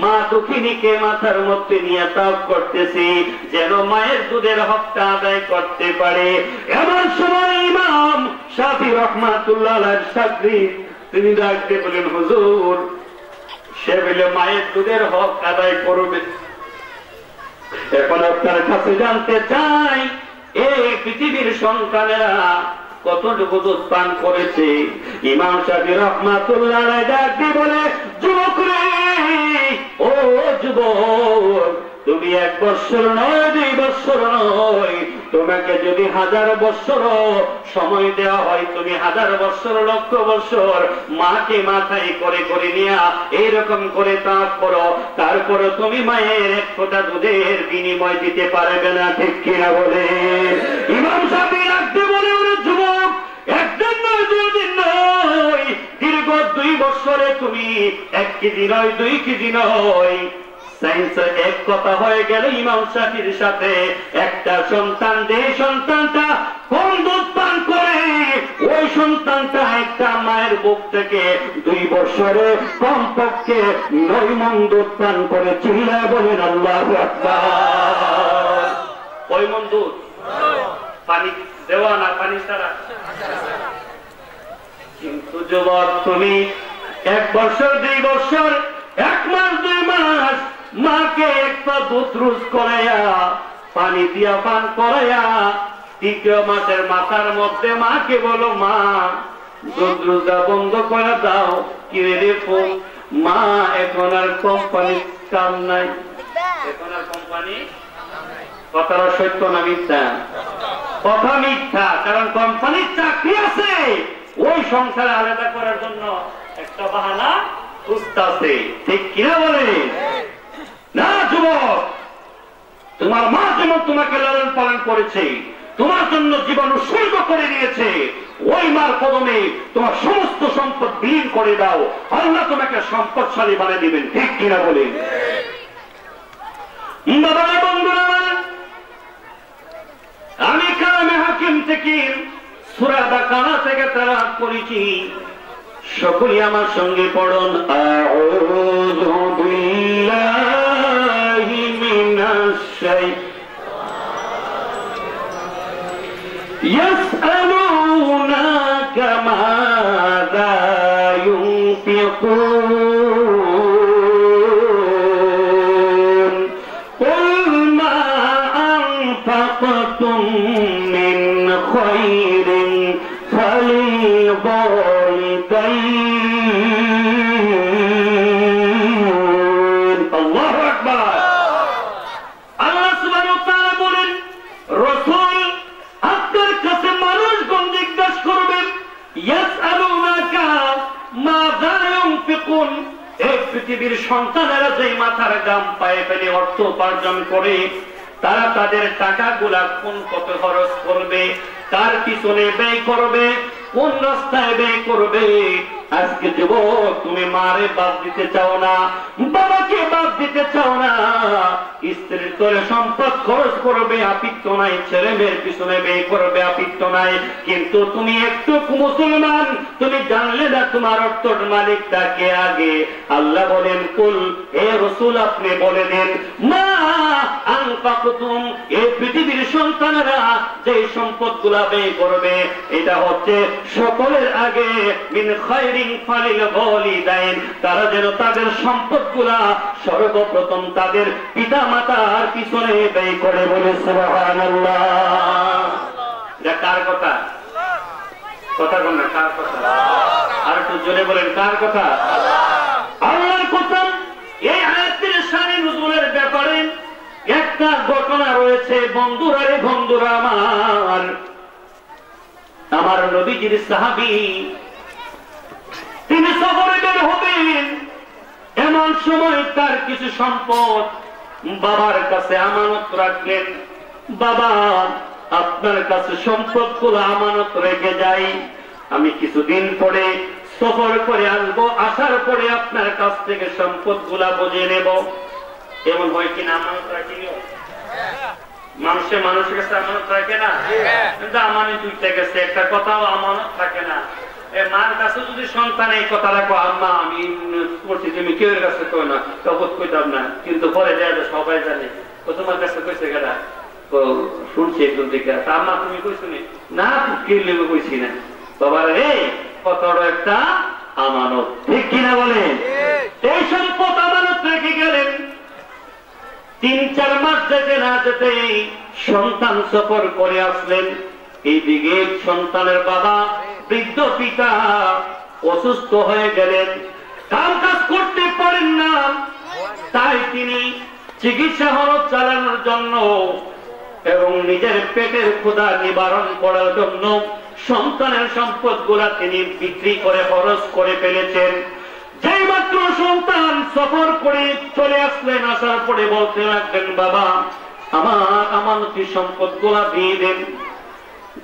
মা দুঃখিনীকে মাথার মধ্যে নিয়ে তাওয়াফ করতেছি, যেন মায়ের দুধের হকটা আদায় করতে পারে। এমন সময় ইমাম শাফি রাহমাতুল্লাহ আলাইহির ছাত্রী তিনি ডাকতে বলেন, হুজুর সে বলে মায়ের দুধের হক আদায় করবে। এখন আপনার কাছে জানতে চাই, এই পৃথিবীর সন্তানেরা কতটুকু দুধ পান করেছে? ইমাম শাফি রাহমাতুল্লাহ আলাইহি ডাকতে বলে, যুবক রে, ও যুবক, তুমি 1 বছর নয়, 2 বছর নয়, তোমাকে যদি 1000 বছর সময় দেওয়া হয়, তুমি 1000 বছর, লক্ষ বছর মাকে মাথায় করে করে নিয়ে এইরকম করে তাপ করো, তারপরে তুমি মায়ের 1 ফোঁটা দুধের বিনিময় দিতে পারবে না। ঠিক কিনা বলে? ইমাম শাফি রাখতে বলে, ওরে যুবক, 1 দিন নয়, 2 দিন নয়, দীর্ঘ 2 বছরে তুমি 1 কেজি নয়, 2 কেজি নয়, সায়েন্সের এক কথা হয়ে গেল ইমাম শাফির সাথে একটা সন্তান, যে সন্তানটা কম দুধ পান করে, ওই সন্তানটা একটা মায়ের বুক থেকে 2 বছরে কমপক্ষে 9 মণ দুধ পান করে। চিল্লায় বলেন আল্লাহু আকবার। কয় মণ দুধ? পানি দেওয়া না পানি ছাড়া? কিন্তু যুবক তুমি 1 বছর, 2 বছর, 1 মাস, 2 মাস মাকে একটা দুধ রোজ করাইয়া পানি দিয়া পান করাইয়া 3য় মাসের মাথার মধ্যে মাকে বলো, মা দুধ রোজা বন্ধ করে দাও। কি রে ফোন? মা এখন আর কোম্পানি কাম নাই, এখন আর কোম্পানি। কথাটা সত্য না মিথ্যা? কথা মিথ্যা, কারণ কোম্পানির চাকরি আছে, ওই সংসারে আলাদা করার জন্য একটা বাহানা খুঁজতেছে। ঠিক কিনা বলে? না যুবক, তোমার মা যেমন তোমাকে লালন পালন করেছে, তোমার জন্য জীবন উৎসর্গ করে দিয়েছে, ওই মার কদমে তোমার সমস্ত সম্পদ বিলীন করে দাও, আল্লাহ তোমাকে সম্পদশালী বানিয়ে দিবেন। ঠিক কিনা বলে? বাবা বন্ধুরা, আমি কালামে হাকিম থেকে সূরা বাকারা থেকে তেলাওয়াত করেছি, সকলে আমার সঙ্গে পড়ুন। আউযু বিল্লাহি মিনাশ ইয়াসআলুনাকা মাযা ইউনফিকুন কুল মা আনফাকতুম মিন খায়রিন ফালিল ওয়ালিদাইন। আল্লাহু আকবার। আল্লাহ সুবহানাহু ওয়া তাআলা বলেন, রাসূল আপনার কাছে মানুষগণ জিজ্ঞাসা করবেন, ইয়াসআলুনাকা মাযা ইউনফিকুন, এই পৃথিবীর সন্তানেরা যে মাথার গাম পায়ে ফেলে অর্থ উপার্জন করে, তারা তাদের টাকাগুলা কোন পথে খরচ করবে, কার পিছনে ব্যয় করবে, কোন রাস্তায় ব্যয় করবে। আজকে যুবক, তুমি মারে বাদ দিতে চাও না, বাবাকে বাদ দিতে চাও না, স্ত্রীর তোরে সম্পদ খরচ করবে আপিত্য নাই, ছেলে মেয়ের পিছনে ব্যয় করবে আপিত্য নাই, কিন্তু তুমি একটু মুসলমান, তুমি জানলে না তোমার অর্থর মালিকটা কে আগে। আল্লাহ বলেন, কুল, হে রাসূল আপনি বলে দেন, মা আনফাকতুম, এই পৃথিবীর সন্তানেরা যে সম্পদগুলা ব্যয় করবে, এটা হচ্ছে সকলের আগে মিন খায়রিন ফালিল ওয়ালিদাইন, তারা যেন তাদের সম্পদগুলা সর্বপ্রথম তাদের পিতা মাতার পিছনে ব্যয় করে। বলে সুবহানাল্লাহ। এটা কার কথা? কথা বলেন না, কার কথা? আর একটু জোরে বলেন, কার কথা? আল্লাহর কথা। এই আয়াতের শানে নুজুলের ব্যাপারে একটা ঘটনা রয়েছে। বন্ধুরা রে বন্ধুরা আমার নবীজির সাহাবী, তিনি সফরে বের হবেন, এমন সময় তার কিছু সম্পদ বাবার কাছে আমানত রাখলেন। বাবা, আপনার কাছে সম্পদগুলো আমানত রেখে যাই, আমি কিছুদিন পরে সফর করে আসবো, আসার পরে আপনার কাছ থেকে সম্পদগুলা বুঝে নেব। এমন হয় কিনা? আমানত রাখিও। মানুষের কাছে আমানত রাখে না, কিন্তু আমানত উঠতে গেছে, একটা কথাও আমানত থাকে না। মার কাছে যদি সন্তান এই কথা রাখো, আম্মা আমি করছি, তুমি কেউ কাছে কই না, তখন কইতাম না, কিন্তু পরে যায় সবাই জানে তোমার কাছে কইছে কেনা, শুনছি একজন থেকে, আম্মা তুমি কইছো না, কেউ লেগে কইছি না। বাবার রে, কতটা একটা আমানত, ঠিক কিনা বলেন? এই সম্পদ আমানত রেখে গেলেন। 3-4 মাস যেতে না যেতে সন্তান সফর করে আসলেন। এইদিকে সন্তানের বাবা, বৃদ্ধ পিতা অসুস্থ হয়ে গেলেন, কাম কাজ করতে পারেন না। তাই তিনি চিকিৎসা খরচ চালানোর জন্য এবং নিজের পেটের ক্ষুধা নিবারণ করার জন্য সন্তানের সম্পদগুলা তিনি বিক্রি করে খরচ করে ফেলেছেন। যেই মাত্র সন্তান সফর করে চলে আসলেন, আসার পরে বলতে লাগলেন, বাবা আমার আমানতি সম্পদগুলা দিয়ে দেন।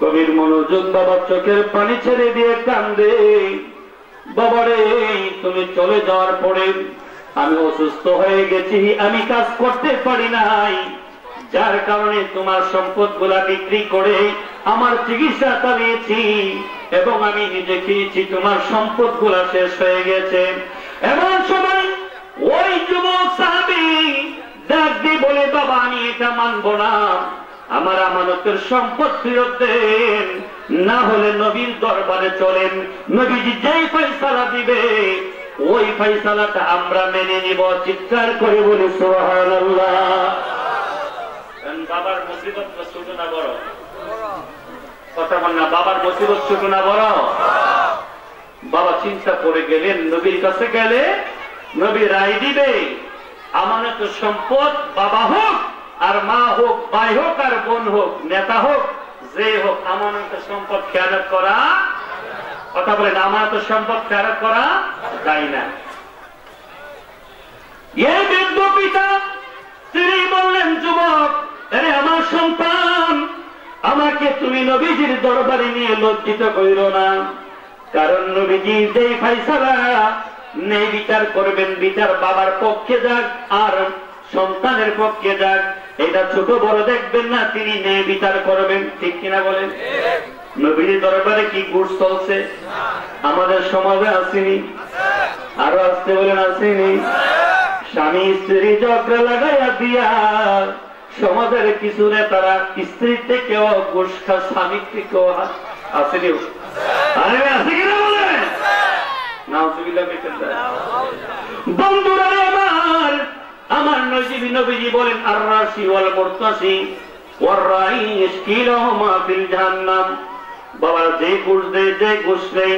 গভীর মনোযোগ, বাবা চোখের পানি ছেড়ে দিয়ে কান্দে, বাবারে তুমি চলে যাওয়ার পরে আমি অসুস্থ হয়ে গেছি, আমি কাজ করতে পারি নাই, যার কারণে তোমার সম্পদগুলা বিক্রি করে আমার চিকিৎসা চালিয়েছি এবং আমি নিজে খেয়েছি, তোমার সম্পদগুলা শেষ হয়ে গেছে। এমন সময় ওই যুবক সাহাবী ডাক দিয়ে বলে, বাবা আমি এটা মানবো না, আমার আমানতের সম্পদ ফেরত দেন, না হলে নবীর দরবারে চলেন, নবীজি যেই ফয়সালা দিবে ওই ফয়সালাটা আমরা মেনে নিব। চিৎকার করে বলি সুবহানাল্লাহ। বাবার মুসিবত ছোট না বড়? কথা বল না, বাবার মুসিবত ছোট না বড়? বাবা চিন্তা করে গেলেন, নবীর কাছে গেলে নবী রায় দিবে। আমানত সম্পদ বাবা হোক আর মা হোক, ভাই হোক আর বোন হোক, নেতা হোক, যে হোক, আমানত সম্পদ খেয়ানত করা, কথা বলেন, আমানত সম্পদ খেয়ানত করা যায় না। এই বৃদ্ধ পিতা তিনি বললেন, যুবক, আরে আমার সন্তান, আমাকে তুমি নবীজির দরবারে নিয়ে লজ্জিত কইরো না, কারণ নবীজি যেই ফয়সালা নেই বিচার করবেন, বিচার বাবার পক্ষে যাক আর সন্তানের পক্ষে যাক, এটা ছোট বড় দেখবেন না, তিনি নেই বিচার করবেন। ঠিক কিনা বলেন? নবীর দরবারে কি ঘুষ চলছে? আমাদের সমাজে আসেনি? আরো আসতে বলেন, আসেনি? স্বামী স্ত্রী ঝগড়া লাগাইয়া দিয়া সমাজের কিছু নেতারা স্ত্রী থেকেও ঘুষ খায়, স্বামী থেকেও আসেনি। আরে আছে কিনা বলেন? বন্ধুরা আমার, আমার নবীজি বলেন আর রাশি ওয়াল মুরতাসি ওয়ার রাইশ কিলাহুমা ফিল জাহান্নাম। বাবা, যে ঘুষ দেয়, যে ঘুষ নেই,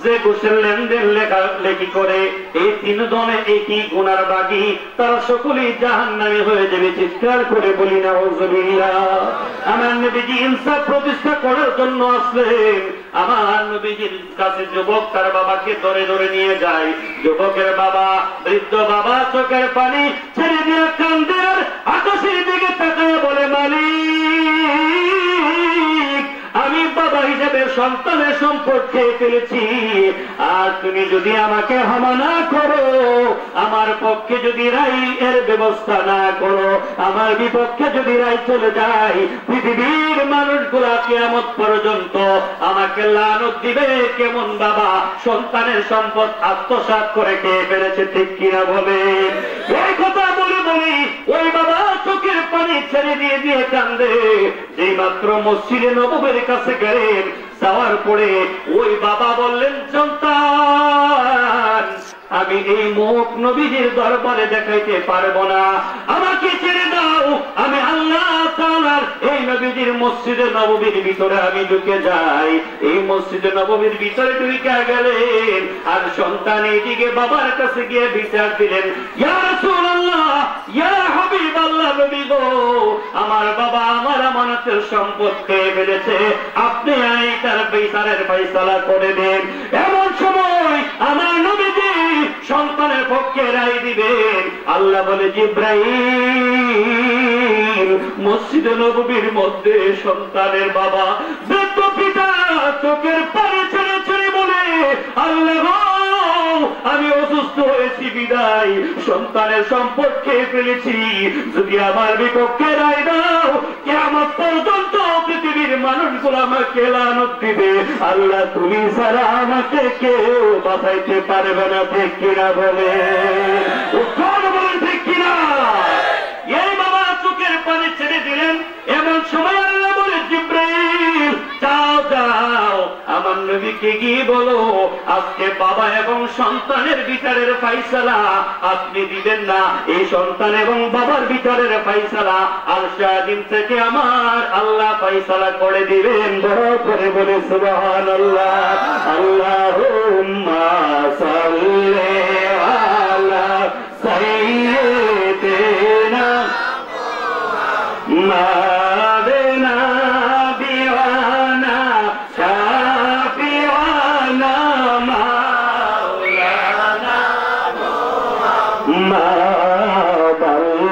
যে ঘুষের লেনদেন লেখালেখি করে, এই তিন জনে একই গুনার বাগী, তারা সকলেই জাহান্নামী হয়ে যাবে। চিৎকার করে বলি নাউযুবিল্লাহ। আমার নবীজি ইনসাফ প্রতিষ্ঠা করার জন্য আসলেন। আমার নবীজির কাছে যুবক তার বাবাকে ধরে ধরে নিয়ে যায়। যুবকের বাবা, বৃদ্ধ বাবা চোখের পানি ছেড়ে দিয়ে কান্দে, আর আকাশের দিকে তাকায় বলে, মালিক, আমি বাবা হিসেবে সন্তানের সম্পদ খেয়ে ফেলেছি, আর তুমি যদি আমাকে ক্ষমা না করো, আমার পক্ষে যদি রায় এর ব্যবস্থা না করো, আমার বিপক্ষে যদি রায় চলে যায়, পৃথিবীর মানুষগুলা কিয়ামত পর্যন্ত আমাকে লানত দিবে। কেমন বাবা সন্তানের সম্পদ আত্মসাৎ করে খেয়ে ফেলেছে, ঠিক কিনা বলে? এই কথা বলে বলি ওই বাবা চোখের পানি ছেড়ে দিয়ে দিয়ে কান্দে। যেই মাত্র মসজিদে নববীর কাছে গেলেন, যাওয়ার পরে ওই বাবা বললেন, সন্তান, আমি এই মুখ নবীজির দরবারে দেখাইতে পারবো না, আমাকে ছেড়ে দাও। আমি আল্লাহ তাআলার এই নবীজির মসজিদে নববীর ভিতরে আমি ঢুকে যাই। এই মসজিদে নববীর ভিতরে ঢুকে গেলেন, আর সন্তান এইদিকে বাবার কাছে গিয়ে বিচার দিলেন, ইয়া রাসূলুল্লাহ, ইয়া হাবিবাল্লাহ, নবী গো, আমার বাবা আমার আমানতের সম্পদ খেয়ে ফেলেছে, আপনি এইটার বিচারের ফয়সালা করে দেন। এমন সময় আমার নবীজি সন্তানের পক্ষে রায় দিবেন। আল্লাহ বলে, জিবরাইল, মসজিদে নববীর মধ্যে সন্তানের বাবা বৃদ্ধ পিতা চোখের পানি ছেড়ে ছেড়ে বলে, আল্লাহ, আমি অসুস্থ হয়েছি বিদায় সন্তানের সম্পদ খেয়ে ফেলেছি, যদি আমার বিপক্ষে রায় দাও, কিয়ামত পর্যন্ত পৃথিবীর মানুষগুলো আমাকে লানত দিবে। আল্লাহ, তুমি ছাড়া আমাকে কেউ বাঁচাইতে পারবে না, ঠিক কিনা বলে? বলেন ঠিক কিনা? এই বাবা চোখের পানি ছেড়ে দিলেন। এমন সময় আল্লাহ বলে, জিবরাইল, যাও যাও, আমার নবীকে গিয়ে বলো, আজকে বাবা এবং সন্তানের বিচারের ফয়সালা আপনি দিবেন না, এই সন্তান এবং বাবার বিচারের ফয়সালা আরশে আজিম থেকে আমার আল্লাহ ফয়সালা করে দিবেন। বড় করে বলে সুবহানাল্লাহ। আল্লাহুম্মা সাল্লি আলা সাইয়্যিদিনা মাওলানা বিওয়ানা শাফিওয়ানা মাওলানা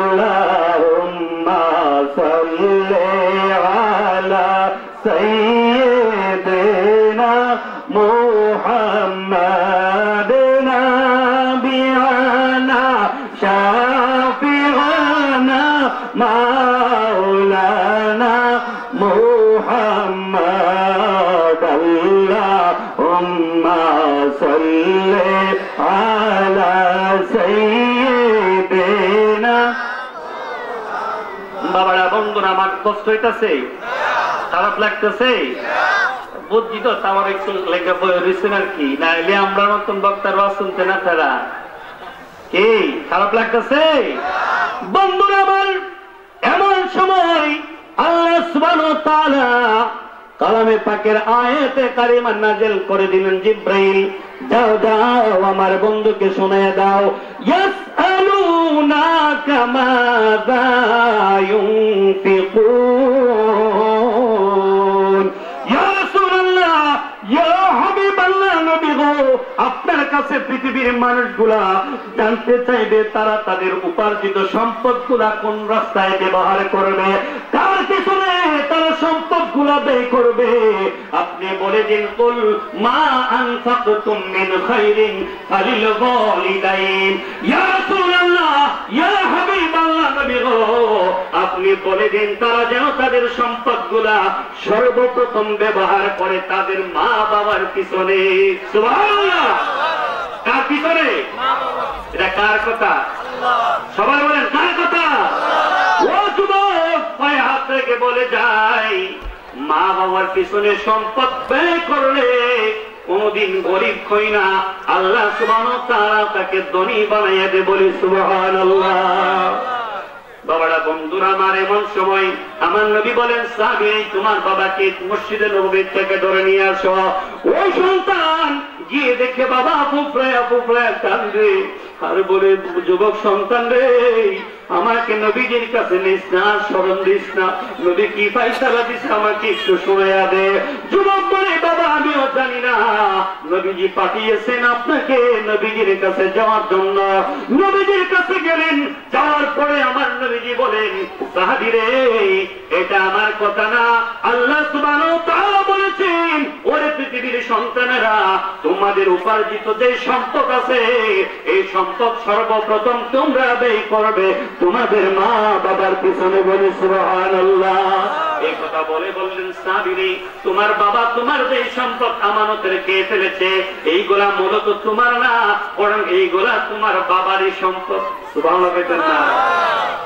আল্লাহুম্মা সাল্লি আলা সাইয়্যিদিনা মুহাম্মাদিনা বিওয়ানা শাফিওয়ানা মাওলানা মুহাম্মাদ। আল্লাহুম্মা সাল্লি আলা সাইয়্যিদিনা। বাবারা, বন্ধুরা, আমার কষ্ট হইতাছে, খারাপ লাগতেছে, বুঝছি তো, আমার একটু লেখা বই রয়েছেন আর কি, না এলে আমরা নতুন বক্তার ওয়াজ শুনতে না তারা কি খারাপ লাগতেছে? বন্ধুরা আমার, এমন সময় আল্লাহ সুবহানাহু ওয়া তাআলা কালামে পাকের আয়াতে কারিমা নাযিল করে দিলেন, জিবরাইল, যাও যাও আমার বন্ধুকে শোনায় দাও, ইয়াসআলুনাকা মাযা ইউনফিকুন। ইয়া রাসূলুল্লাহ, ইয়া হাবিবাল্লাহ, নবী গো, আপনার কাছে পৃথিবীর মানুষগুলা জানতে চাইবে তারা তাদের উপার্জিত সম্পদগুলা কোন রাস্তায় ব্যবহার করবে, কার পিছনে তারা সম্পদগুলা ব্যয় করবে। আপনি বলে দিন, কুল মা আনফাকতুম মিন খাইরিন ফালিল ওয়ালিদাইন। ইয়া রাসূলুল্লাহ, ইয়া হাবিবাল্লাহ, নবী গো, আপনি বলে দিন তারা যেন তাদের সম্পদগুলা সর্বপ্রথম ব্যবহার করে তাদের মা বাবার পিছনে। সুবহানাল্লাহ। কার পিছনে? এটা কার কথা? সবাই বলেন, কার কথা? ও যুবক, থেকে বলে যায়, মা বাবার পিছনে সম্পদ ব্যয় করলে কোনদিন গরিব হই না, আল্লাহ সুবহানাহু ওয়া তাআলা তাকে ধনী বানাইয়া দেবে। বলি সুবহানাল্লাহ। বাবারা, বন্ধুরা আমার, এমন সময় আমার নবী বলেন, সাহাবী, তোমার বাবাকে মসজিদে নববী থেকে ধরে নিয়ে আসো। ওই সন্তান গিয়ে দেখে বাবা ফুফড়ায় কান্দে, আর বলে, যুবক সন্তান রে, আমাকে নবীজির কাছে নিস না, স্মরণ দিস না, নবী কি ফায়সালা দিছে আমাকে একটু শোনায়া দে। যুবক বলে, বাবা আমিও জানি না, নবীজি পাঠিয়েছেন আপনাকে নবীজির কাছে যাওয়ার জন্য। নবীজির কাছে গেলেন, যাওয়ার পরে আমার নবীজি বলেন, সাহাবী রে, এটা আমার কথা না, আল্লাহ সুবহানাহু ওয়া তাআলা বলেছেন, ওরে পৃথিবীর সন্তানেরা, তোমাদের উপার্জিত যে সম্পদ আছে, এই সম্পদ সর্বপ্রথম তোমরা ব্যয় করবে তোমাদের মা বাবার পিছনে। বলে সুবহানাল্লাহ। এই কথা বলে বললেন, সাহাবী, তোমার বাবা তোমার যে সম্পদ আমানতে রেখে ফেলেছে, এইগুলা মূলত তোমার না, বরং এইগুলা তোমার বাবারই সম্পদ। সুবহানাল্লাহ।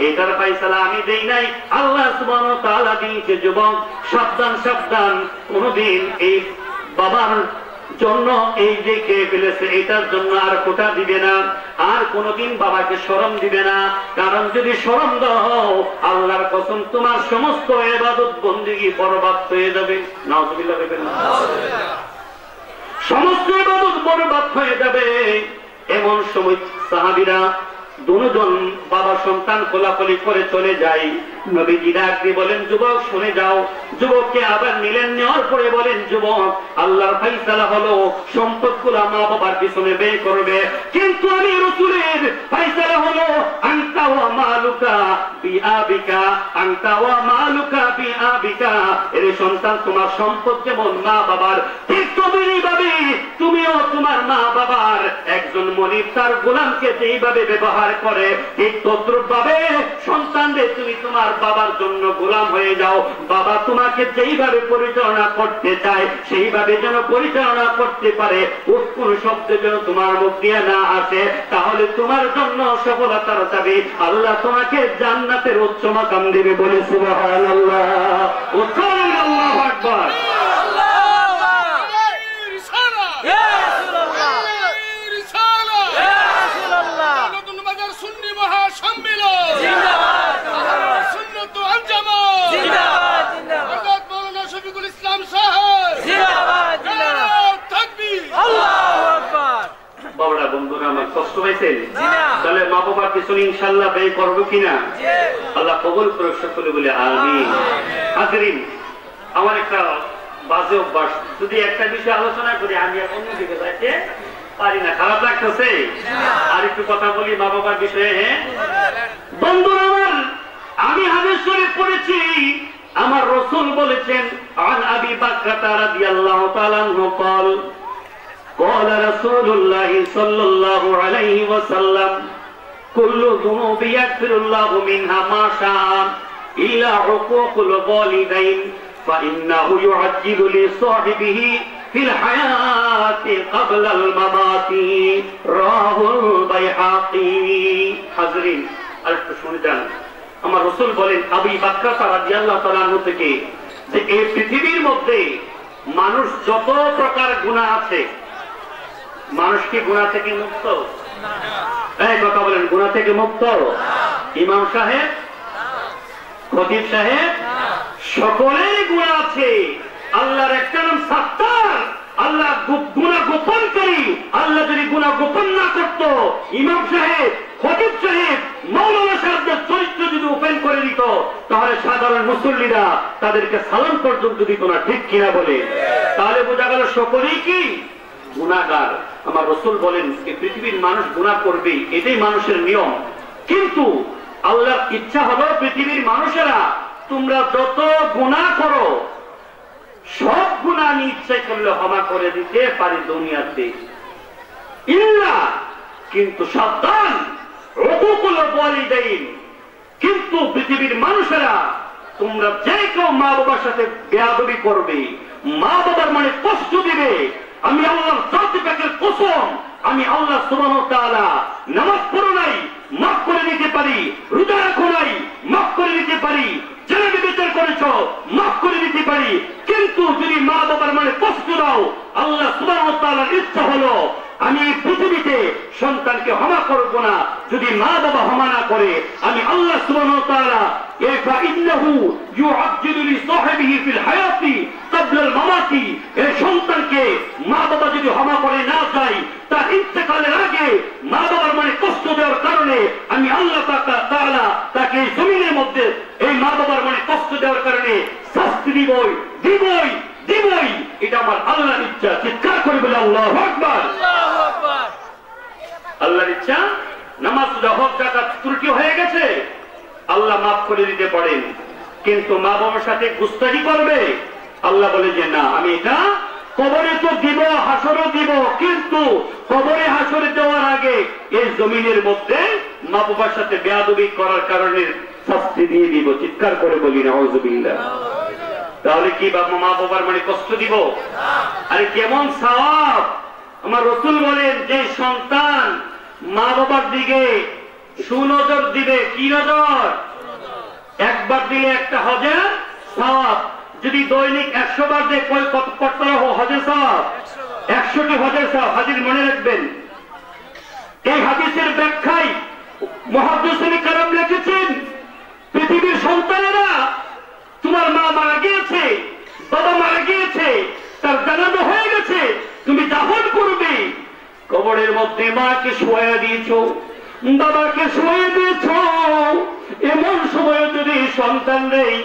এটার ফায়সালা আমি দেই নাই, আল্লাহ সুবহানাহু ওয়া তাআলা দিয়েছে। যুবক সাবধান সাবধান, কোনদিন এই বাবার জন্য এই যে কে ফেলেছে এটার জন্য আর কোটা দিবে না, আর কোনদিন বাবাকে শরম দিবে না। কারণ যদি শরম দাও, আল্লাহর কসম তোমার সমস্ত ইবাদত বন্দেগী বরবাদ হয়ে যাবে। নাউযুবিল্লাহ। সমস্ত ইবাদত বরবাদ হয়ে যাবে। এমন সময় সাহাবীরা দুজন বাবা সন্তান কোলাকুলি করে চলে যায়। নবীজি ডাক দিয়ে বলেন, যুবক শুনে যাও। যুবককে আবার নিলেন, নেওয়ার পরে বলেন, যুবক আল্লাহর ফায়সালা হলো সম্পদগুলো মা বাবার পিছনে ব্যয় করবে, কিন্তু আমি রাসূলের ফায়সালা হলো আনতা ওয়া মালুকা বিআবিকা, আনতা ওয়া মালুকা বিআবিকা। এর সন্তান, তোমার সম্পদ যেমন মা বাবার, ঠিক তেমনিভাবে তুমিও তোমার মা বাবার। একজন মনিব তার গোলামকে যেইভাবে ব্যবহার করে, ঠিক তদ্রূপভাবে সন্তানদের তুমি তোমার বাবার জন্য গোলাম হয়ে যাও। বাবা তোমাকে যেইভাবে পরিচালনা করতে চায় সেইভাবে যেন পরিচালনা করতে পারে, কোন শব্দ যেন তোমার মুখ দিয়ে না আসে, তাহলে তোমার জন্য সফলতার চাবি আল্লাহ তোমাকে জান্নাতের উচ্চ মাকাম দেবে। বলে সুবহানাল্লাহ। আল্লাহু আকবার। বাবারা, বন্ধুরা আমার, কষ্ট হয়েছে? তাহলে মা বাবার পিছনে ইনশাআল্লাহ ব্যয় করবো কিনা? আল্লাহ কবুল করে সকলে বলে আমিন। হাজরিন, আমার একটা বাজে অভ্যাস, যদি একটা বিষয় আলোচনা করি আমি অন্যদিকে যাইতে পারি না। খারাপ লাগতেছে? আর একটু কথা বলি মা বাবার বিষয়ে। হ্যাঁ বন্ধুরা আমার, আমি হাদিস শরীফ পড়েছি, আমার রাসূল বলেছেন, আন আবি বাকর রাদিয়াল্লাহু তাআলা আনহু قال قال رسول الله صلى الله عليه وسلم كل ذنوب يغفر الله منها ما شاء إلا حقوق الوالدين فإنه يعجل لصاحبه في الحياة قبل الممات رواه البيهقي। হাজরিন, আরেকটু শুনে যান। আমার রাসূল বলেন, আবু বকর রাদিয়াল্লাহু তাআলা আনহু থেকে, যে এই পৃথিবীর মধ্যে মানুষ যত প্রকার গুনাহ আছে, মানুষ কি গুনাহ থেকে মুক্ত? এই কথা বলেন, গুনাহ থেকে মুক্ত? ইমাম সাহেব, খতিব সাহেব, সকলেই গুনাহ আছে। আল্লাহর একটা নাম সাত্তার, আল্লাহ গুনাহ গোপনকারী। আল্লাহ যদি গুনাহ গোপন না করত, ইমাম সাহেব, খতিব সাহেব, মাওলানা সাহেবদের চরিত্র যদি ওপেন করে দিত, তাহলে সাধারণ মুসল্লিরা তাদেরকে সালাম পর্যন্ত দিত না। ঠিক কিনা বলে? তাহলে বোঝা গেল সকলেই কি গুনাহগার। আমার রাসূল বলেন, এই পৃথিবীর মানুষ গুনাহ করবে, এটাই মানুষের নিয়ম। কিন্তু আল্লাহর ইচ্ছা হলো পৃথিবীর মানুষেরা তোমরা যত গুনাহ করো, সব গুনাহ আমি ইচ্ছা করলে ক্ষমা করে দিতে পারি দুনিয়াতে। ইল্লা, কিন্তু সাবধান, উকুকুল ওয়ালিদাইন, কিন্তু পৃথিবীর মানুষেরা তোমরা যে কেউ মা বাবার সাথে বেয়াদবি করবে, মা বাবার মনে কষ্ট দিবে, আমি আল্লাহর জাতি পাকের কসম, আমি আল্লাহ সুবহানাহু ওয়া তাআলা নামাজ পড়ো নাই, মাফ করে দিতে পারি, রোজা রাখো নাই, মাফ করে দিতে পারি, জেনে বিচার করেছ মাফ করে দিতে পারি। কিন্তু যদি মা বাবার মানে কষ্ট দাও, আল্লাহ সুবহানাহু ওয়া তাআলার ইচ্ছা হলো আমি পৃথিবীতে সন্তানকে ক্ষমা করব না। যদি মা বাবা ক্ষমা না করে, আমি আল্লাহ সুবহানাহু ওয়া তাআলা ফাইন্নাহু ইউআজ্জিলু লিসাহিবিহি ফিল হায়াতি ক্বাবলা আল মামাতি, এই সন্তানকে মা বাবা যদি ক্ষমা করে না যায়, তার ইন্তেকালের আগে মা বাবার মানে কষ্ট দেওয়ার কারণে আমি আল্লাহ তাআলা তাকে জমিনের মধ্যে এই মা বাবার মানে কষ্ট দেওয়ার কারণে শাস্তি দিবই দিবই দিবই। এটা আমার আল্লাহর ইচ্ছা। চিৎকার করে বলে আল্লাহু আকবার। আল্লাহর ইচ্ছা। নামাজ হক জাকাত ত্রুটি হয়ে গেছে, আল্লাহ মাফ করে দিতে পারেন। কিন্তু মা বাবার সাথে গুস্তাখি করবে, আল্লাহ বলে যে না, আমি এটা কবরে তো দিব, হাসরও দিব, কিন্তু কবরে হাসরে দেওয়ার আগে এই জমিনের মধ্যে মা বাবার সাথে বেয়াদবি করার কারণে শাস্তি দিয়ে দিব। চিৎকার করে বলি নাউযুবিল্লাহ। তাহলে কি বাবা মা বাবার মানে কষ্ট দিব? আরে কেমন সওয়াব! আমার রাসূল বলেন যে সন্তান মা বাবার দিকে সুনজর দিবে, কি নজর? একবার দিলে একটা হজের সওয়াব। যদি দৈনিক 100 বার দেয় কত হজের সওয়াব? 100টি হজের সওয়াব। হাজির মনে রাখবেন, এই হাদিসের ব্যাখ্যায় মুহাদ্দিসিন কেরাম লিখেছেন, পৃথিবীর সন্তানেরা তোমার মা মারা গিয়েছে, বাবা মারা গিয়েছে, তার জানাজা হয়ে গেছে, তুমি দাফন করবে। কবরের মধ্যে মাকে শোয়া দিয়েছো, বাবাকে শোয়া দিয়েছো, এমন সময় যদি সন্তান নেই,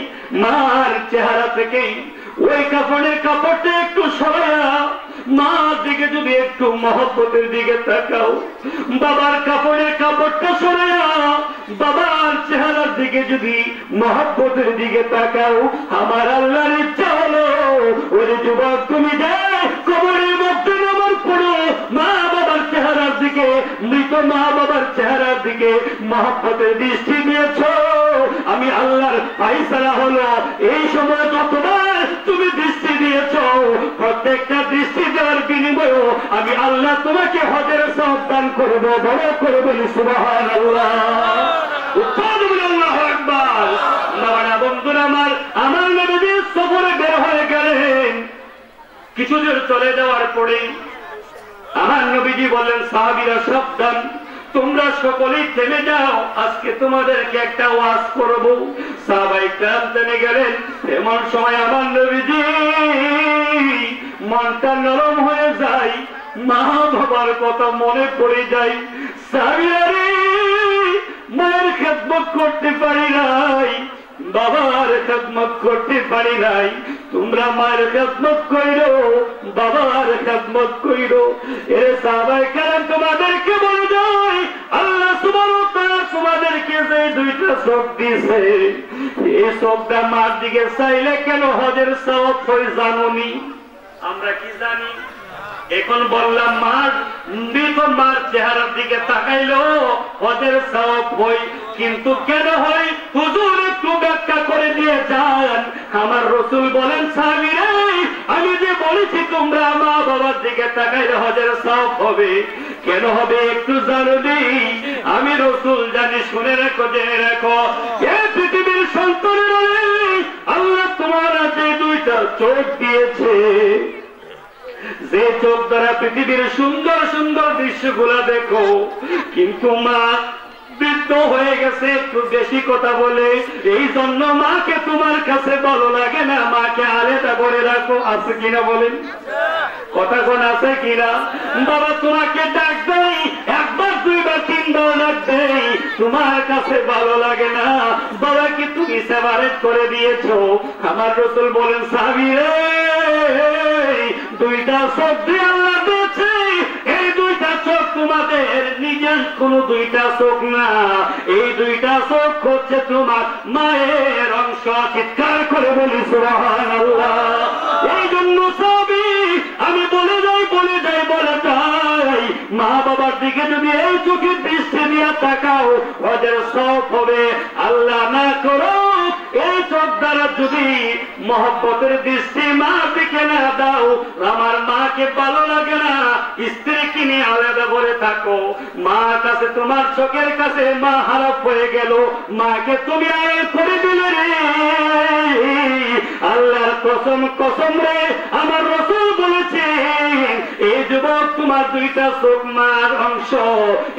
মার চেহারা থেকে ওই কাপড়ের কাপড়টা একটু সরায়া মার দিকে যদি একটু মহব্বতের দিকে তাকাও, বাবার কাপড়ের কাপড়টা সরায়া বাবার চেহারার দিকে যদি মহব্বতের দিকে তাকাও, আমার আল্লাহর ইচ্ছা হলো ওই যুবক তুমি যাও কবরের মধ্যে নামাজ পড়ো, মা বাবার চেহারার দিকে, মৃত মা বাবার চেহারার দিকে মহব্বতের দৃষ্টি দিয়েছ, আমি আল্লাহর ফায়সালা হলো এই সময় যতবার তুমি দৃষ্টি দিয়েছ, প্রত্যেকটা দৃষ্টি দেওয়ার বিনিময়ে আমি আল্লাহ তোমাকে হজের সওয়াব দান করব। বড় করে বলি সুবহানাল্লাহ। আল্লাহু আকবার। বন্ধুরা আমার নবী সফরে বের হয়ে গেলেন। কিছুদূর চলে যাওয়ার পরে আমার নবীজি বললেন, সাহাবীরা সাবধান, তোমরা সকলেই থেমে যাও, আজকে তোমাদেরকে একটা ওয়াজ করব। সাহাবায়ে কেরাম থেমে গেলেন। এমন সময় আমার নবীজি মনটা নরম হয়ে যায়, মা বাবার কথা মনে পড়ে যায়। সাহাবীরা রে, মায়ের খেদমত করতে পারি নাই, বাবার খেদমত করতে পারি নাই, তোমরা মায়ের খেদমত কইরো, বাবার খেদমত কইরো। এ সাহাবায়ে কেরাম তোমাদেরকে বলে যায়, আল্লাহ সুবহানাহু ওয়া তাআলা তোমাদেরকে যে দুইটা চোখ দিয়েছে, এই চোখটা মার দিকে চাইলে কেন হজের সওয়াব হয় জানোনি? আমরা কি জানি? এখন বললাম মার মৃত মার চেহারার দিকে তাকাইলো হজের সওয়াব হয়, কিন্তু কেন হয় হুজুর একটু ব্যাখ্যা করে দিয়ে যান। আমার রাসূল বলেন, সাহাবীরা আমি যে বলেছি তোমরা মা বাবার দিকে তাকাইলে হজের সওয়াব হবে, কেন হবে একটু জানোনি? আমি রাসূল জানি, শুনে রাখো, জেনে রাখো, এই পৃথিবীর সন্তানেরা আল্লাহ তোমার যে দুইটা চোখ দিয়েছে, যে চোখ দ্বারা পৃথিবীর সুন্দর সুন্দর দৃশ্যগুলা দেখো, কিন্তু মা বৃদ্ধ হয়ে গেছে, একটু বেশি কথা বলে, এই জন্য মাকে তোমার কাছে ভালো লাগে না, মাকে আলাদা করে রাখো। আছে কিনা বলেন? কথা কোন আছে কিনা? বাবা তোমাকে ডাক দেয় একবার, দুইবার, তিনবার ডাক দেয়, তোমার কাছে ভালো লাগে না, বাবাকে তুমি সেপারেট করে দিয়েছো। আমার রাসূল বলেন, সাহাবীরা দুইটা চোখ দিয়ে আল্লাহ দিয়েছে, এই দুইটা চোখ তোমাদের নিজের কোন দুইটা চোখ না, এই দুইটা চোখ হচ্ছে তোমার মায়ের অংশ। চিৎকার করে বলি সুবহানাল্লাহ। এই জন্য সবই আমি বলে যাই মা বাবার দিকে যদি এই চোখের দৃষ্টি দিয়ে তাকাও, হজের সওয়াব হবে। আল্লাহ না করো এই চোখ দ্বারা তোমরা যদি মহব্বতের দৃষ্টি মার দিকে না দাও, আমার মাকে ভালো লাগে না, স্ত্রীকে নিয়ে আলাদা করে থাকো, মার কাছে তোমার চোখের কাছে মা হারাপ হয়ে গেল, মাকে তুমি আড়াল করে দিলে রে। আল্লাহর কসম কসম রে, আমার রাসূল বলেছেন এই যুবক তোমার দুইটা চোখ মার অংশ,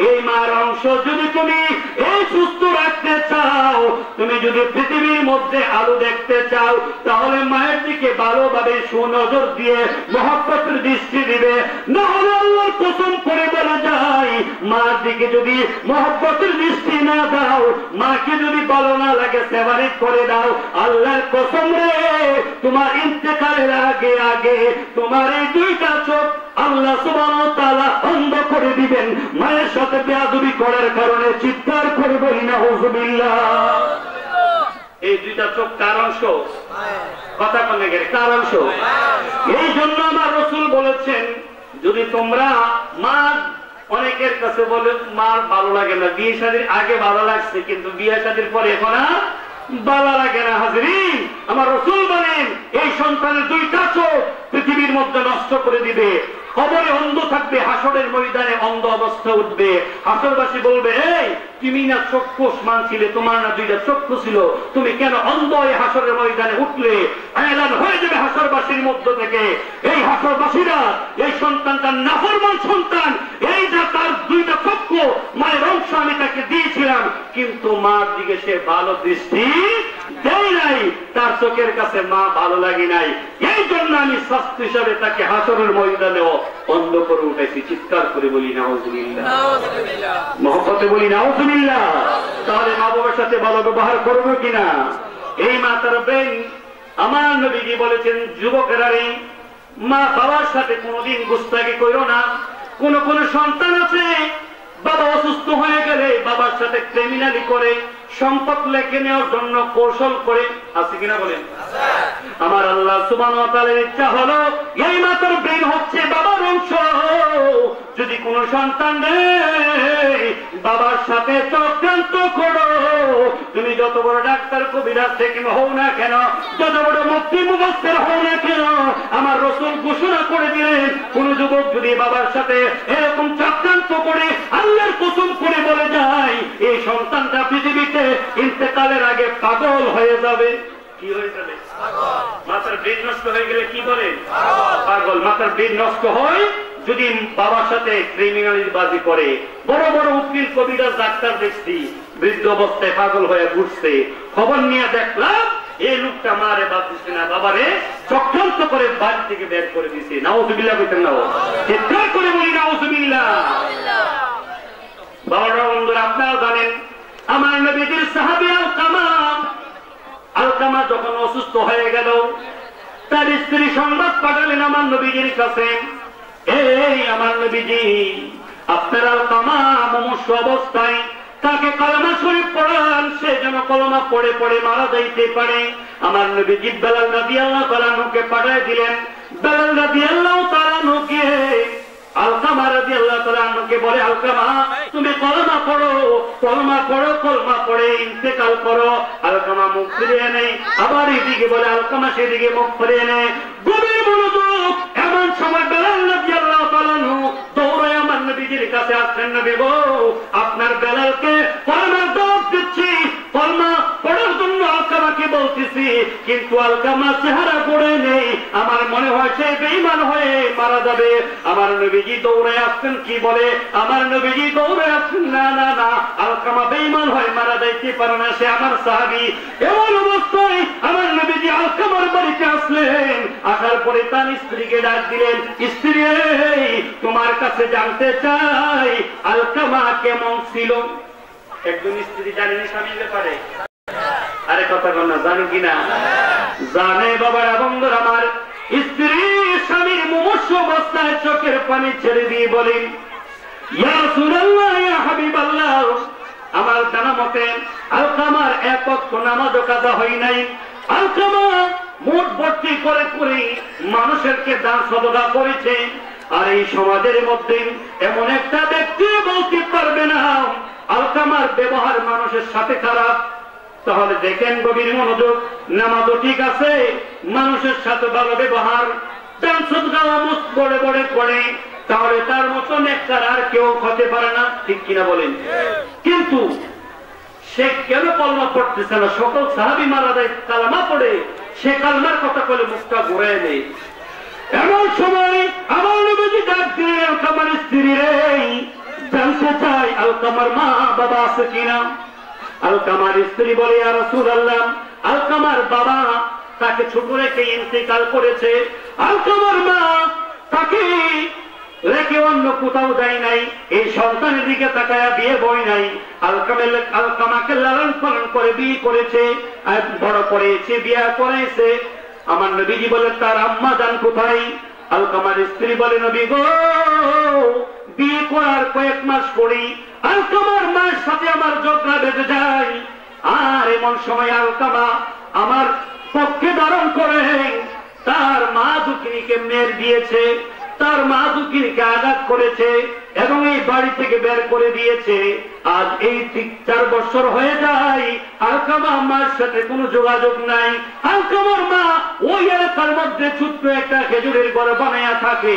এই মার অংশ যদি তুমি এই সুস্থ রাখতে চাও, তুমি যদি পৃথিবীর মধ্যে আলো দেখতে চাও, তাহলে মায়ের দিকে ভালোভাবে সুনজর দিয়ে মহব্বতের দৃষ্টি দিবে। না হলে আল্লাহর কসম করে বলা যায়, মার দিকে যদি মহব্বতের দৃষ্টি না দাও, মাকে যদি ভালো না লাগে সেবারিত করে দাও, আল্লাহর কসম রে, তোমার ইন্তেকালের আগে আগে তোমার এই দুইটা চোখ আল্লাহ সুবহানাহু ওয়া তাআলা বন্ধ করে দিবেন। মায়ের সাথে বেয়াদবি করার কারণে চিৎকার করে বলি নাউযুবিল্লাহ। এই দুইটা চোখ কার অংশ? কথা বলে গেলে কার অংশ? এই জন্য আমার রাসূল বলেছেন, যদি তোমরা মা, অনেকের কাছে বলে মার ভালো লাগে না, বিয়ে শাদীর আগে ভালো লাগছে, কিন্তু বিয়ে শাদীর পরে এখন আর ভালো লাগে না। হাজরিন, আমার রাসূল বলেন এই সন্তানের দুইটা চোখ পৃথিবীর মধ্যে নষ্ট করে দিবে, কবরে অন্ধ থাকবে, হাসরের ময়দানে অন্ধ অবস্থা উঠবে। হাসরবাসী বলবে, এই তুমি না চক্ষুষ্মান ছিলে, তোমার না দুইটা চক্ষু ছিল, তুমি কেন অন্ধ হয়ে হাসরের ময়দানে উঠলে? এলান হয়ে যাবে হাসরবাসীর মধ্য থেকে, এই হাসরবাসীরা এই সন্তানটা নাফরমান সন্তান, এই যা তার দুইটা চক্ষু মায়ের অংশ আমি তাকে দিয়েছিলাম, কিন্তু মার দিকে সে ভালো দৃষ্টি দেয় নাই, তার চোখের কাছে মা ভালো লাগে নাই, এই জন্য আমি শাস্তি হিসাবে তাকে হাসরের ময়দানেও অন্ধ করে উঠেছি। চিৎকার করে বলি নাউযুবিল্লাহ, মহব্বতে বলি নাউযুবিল্লাহ। তাহলে মা বাবার সাথে ভালো ব্যবহার করবো কিনা? এই মাতার বেন আমার নবীজি বলেছেন, যুবকেরা রে, মা বাবার সাথে কোনোদিন গুস্তাখি করো না। কোন কোন সন্তান আছে বাবা অসুস্থ হয়ে গেলে বাবার সাথে ক্রিমিনালি করে, সম্পদ লেখে নেওয়ার জন্য কৌশল করে, আছে কিনা বলেন? আমার আল্লাহ সুবহানাহু ওয়া তাআলার ইচ্ছা হলো এই মাতার ব্রেন হচ্ছে বাবার অংশ। যদি কোন সন্তান বাবার সাথে চক্রান্ত করো, তুমি যত বড় ডাক্তার কবিরাজ থেকে হও না কেন, যত বড় মুফতি মুফাসসির হও না কেন, আমার রাসূল ঘোষণা করে দিলেন, কোন যুবক যদি বাবার সাথে এরকম চক্রান্ত করে আল্লাহর কসম করে বলে যায়, এই সন্তানটা পৃথিবীতে ইন্তেকালের আগে পাগল হয়ে যাবে। কি হয়ে যাবে? মাথার ব্রেন নষ্ট হয়ে গেলে কি বলেন? পাগল। মাথার ব্রেন নষ্ট হয় যদি বাবার সাথে ক্রিমিনালির বাজি করে। বড় বড় উকিল কবিরাজ ডাক্তার দেখছি বৃদ্ধ অবস্থায় পাগল হয়ে ঘুরছে, খবর নিয়ে দেখলাম এই লোকটা মারে বাদ দিচ্ছে না, বাবারে চক্রান্ত করে বাড়ি থেকে বের করে দিছে। নাউযুবিল্লাহ কইতেন না? চিৎকার করে বলি নাউযুবিল্লাহ। বাবারা বন্ধুরা, আপনারা জানেন আমার নবীজির সাহাবী আলকামা যখন অসুস্থ হয়ে গেল, তার স্ত্রী সংবাদ পাঠালেন আমার নবীজির কাছে, এই আমার নবীজি, আপনার আলকামা মুমূর্ষু অবস্থায়, তাকে কলমা শরীফ পড়ান, সে যেন কলমা পড়ে পড়ে মারা যাইতে পারে। আমার নবীজি বেলাল রাদিয়াল্লাহু তাআলা আনহুকে পাঠিয়ে দিলেন। বেলাল রাদিয়াল্লাহু তাআলা আনহুকে আলকামা রাদিয়াল্লাহু তাআলা আনহুকে বলে, আলকামা তুমি কলমা পড়ো, কলমা পড়ো, কলমা পড়ে ইন্তেকাল করো। আলকামা মুখ ফিরিয়ে নেই, আবার এদিকে বলে, আলকামা সেদিকে মুখ ফিরিয়ে নেয়। গভীর মনোযোগ। এমন সময় বেলাল রাদিয়াল্লাহু তাআলা আনহু দৌড়ে আমার নবীজির কাছে আসলেন, নবী গো, আপনার বেলালকে কলমার দাওয়াত দিচ্ছি, কলমা পড়ার জন্য আলকামাকে বলতেছি, কিন্তু আলকামা চেহারা পড়ে নেই, আমার মনে হয় সে বেঈমান হয়ে মারা যাবে। আমার নবীজি দৌড়ে আসছেন, কি বলে? আমার নবীজি দৌড়ে আসছেন, না না না, আলকামা বেঈমান হয়ে মারা যাইতে পারে না, সে আমার সাহাবী। এমন অবস্থায় আমার নবীজি আলকামার বাড়িতে আসলেন, আসার পরে তার স্ত্রীকে ডাক দিলেন, স্ত্রী তোমার কাছে জানতে চাই আলকামা কেমন ছিল। একজন স্ত্রী জানেন স্বামীর ব্যাপারে? আরে কথা বল না, জানি কিনা? জানে বাবারা বন্ধুরা আমার। স্ত্রী স্বামীর মুমূর্ষু অবস্থায় চোখের পানি ছেড়ে দিয়ে বলেন, ইয়া রাসূলুল্লাহ, ইয়া হাবিবাল্লাহ, আমার জানা মতে আলকামার এক ওয়াক্ত নামাজও কাজা হয় নাই। আলকামা মুঠ ভর্তি করে করে মানুষেরকে দান সদকা করেছে, আর এই সমাজের মধ্যে এমন একটা ব্যক্তি বলতে পারবে না আলকামার ব্যবহার মানুষের সাথে খারাপ। তাহলে দেখেন গভীর মনোযোগ, নামাজও ঠিক আছে, মানুষের সাথে ভালো ব্যবহার, দান সদকা বড়ে বড়ে পড়ে, তাহলে তার মতো নেককার আর কেউ হতে পারে না, ঠিক কিনা বলেন? কিন্তু সে কেন কলমা পড়তেছে না? সকল সাহাবী মারা যায় কালমা পড়ে, সে কালমার কথা বলে মুখটা ঘুরায় নেই। এমন সময় আমার নবীজি ডাক দিয়ে আলকামার স্ত্রী রে, জানতে চাই আলকামার মা বাবা আছে কিনা। আলকামার স্ত্রী বলে, ইয়া রাসূলুল্লাহ, আলকামার বাবা তাকে ছোট রেখে ইন্তেকাল করেছে, আলকামার মা তাকে রেখে অন্য কোথাও যায় নাই, এই সন্তানের দিকে তাকায়া বিয়ে বই নাই, আলকামাকে লালন পালন করে বিয়ে করেছে, আর বড় করেছে, বিয়ে করেছে। আমার নবীজি বলে, তার আম্মা জান কোথায়? আলকামার স্ত্রী বলে, নবী গো, বিয়ে করার কয়েক মাস পরেই আলকামার মায়ের সাথে আমার ঝগড়া বেঁধে যায়, আর এমন সময় আলকামা আমার পক্ষে ধারণ করে তার মা দুঃখিনীকে মেরে দিয়েছে, তার মা দুঃখিনীকে আঘাত করেছে এবং এই বাড়ি থেকে বের করে দিয়েছে। আজ এই 4 বছর হয়ে যায়, আলকামা মার সাথে কোনো যোগাযোগ নাই। আলকামার মা ওই এলাকার মধ্যে ছোট্ট একটা খেজুরের ঘর বানায়া থাকে।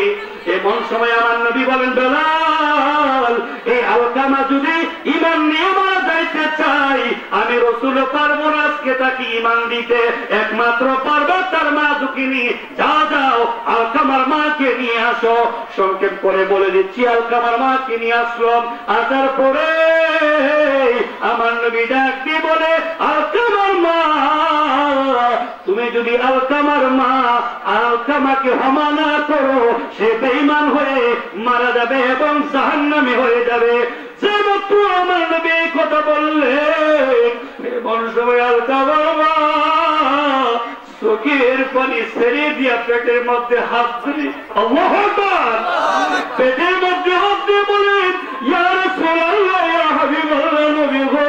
এমন সময় আমার নবী বলেন, বেলাল, এই আলকামা যদি ঈমান নিয়ে মারা যাইতে চাই, আমি রাসূল পারবো না আজকে তাকে ঈমান দিতে, একমাত্র পারবে তার মা দুঃখিনী। যাও আলকামার মাকে নিয়ে আসো। সংক্ষেপ করে বলে দিচ্ছি, আলকামার মাকে নিয়ে আসলাম। আসার পরে আমার নবী ডাক দিয়ে বলে, আলকামার মা, তুমি যদি আলকামার মা আলকামাকে ক্ষমা না করো, সে বেঈমান হয়ে মারা যাবে এবং জাহান্নামী হয়ে যাবে। যে মাত্র আমার নবী কথা বললেন, এমন সময় আলকামার মা চোখের পানি ছেড়ে দিয়া পেটের মধ্যে হাত ধরে, আল্লাহু আকবার, পেটের মধ্যে হাত দিয়ে বলেন, ইয়া রাসূলুল্লাহ, ইয়া হাবিবাল্লাহ, নবী গো,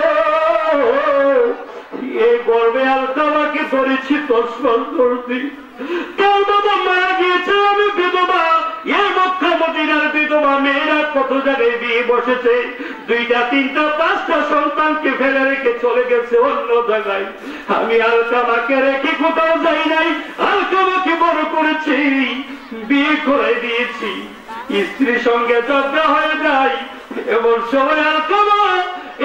এই গর্বে আলকামাকে ধরেছি 10 মাস ধরে, কার বাবা মারা গিয়েছে, আমি বিধবা। এই মক্কা মদিনার বিধবা মেয়েরা কত জায়গায় বিয়ে বসেছে, 2টা 3টা 5টা সন্তানকে ফেলে রেখে চলে গেছে অন্য জায়গায়। আমি আলকামাকে রেখে কোথাও যাই নাই, আলকামাকে বড় করেছি, বিয়ে করে দিয়েছি। স্ত্রীর সঙ্গে ঝগড়া হয়ে যায়, এমন সময় আলকামা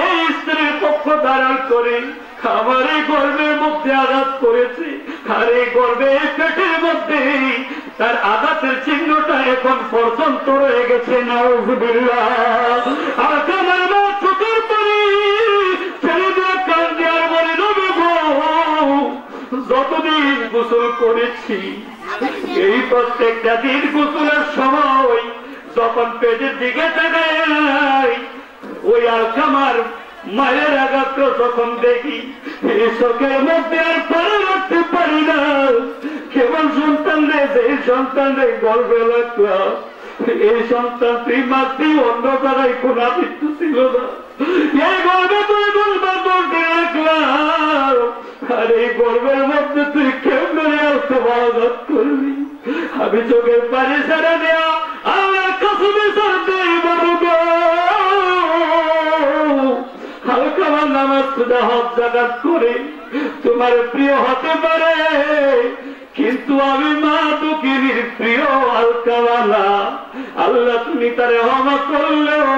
এই স্ত্রীর পক্ষ ধারণ করে আমার এই গর্বের মধ্যে আঘাত করেছে, আর এই গর্বে পেটের মধ্যে তার আঘাতের চিহ্নটা এখন পর্যন্ত রয়ে গেছে। নাউযুবিল্লাহ। আলকামার মা চোখের পানি ছেড়ে দিয়ে কাঁদে আর বলে, নবী গো, যতদিন গোসল করেছি, এই প্রত্যেকটা দিন গোসলের সময় যখন পেটের দিকে তাকাই, ওই আলকামার মায়ের আঘাত যখন দেখি, এই চোখের মধ্যে আর পারে রাখতে পারি না। কেবল সন্তান রে, এই সন্তান রে গর্বে রাখলাম, এই সন্তান তুই মাতৃ, অন্য দ্বারাই কোন আদিত্য ছিল না। এই গর্বে তুই বলতে রাখলাম, আর এই গর্বের মধ্যে তুই কেমন আঘাত করবি। আমি চোখের পানি ছেড়ে দেয়া আমার কাছে বিচারতে বলব, আলকামার নামাজ খুদা হক জাগাত করে তোমার প্রিয় হতে পারে, কিন্তু আমি মা দুঃখিনীর প্রিয় আলকামা না। আল্লাহ তুমি তারে ক্ষমা করলেও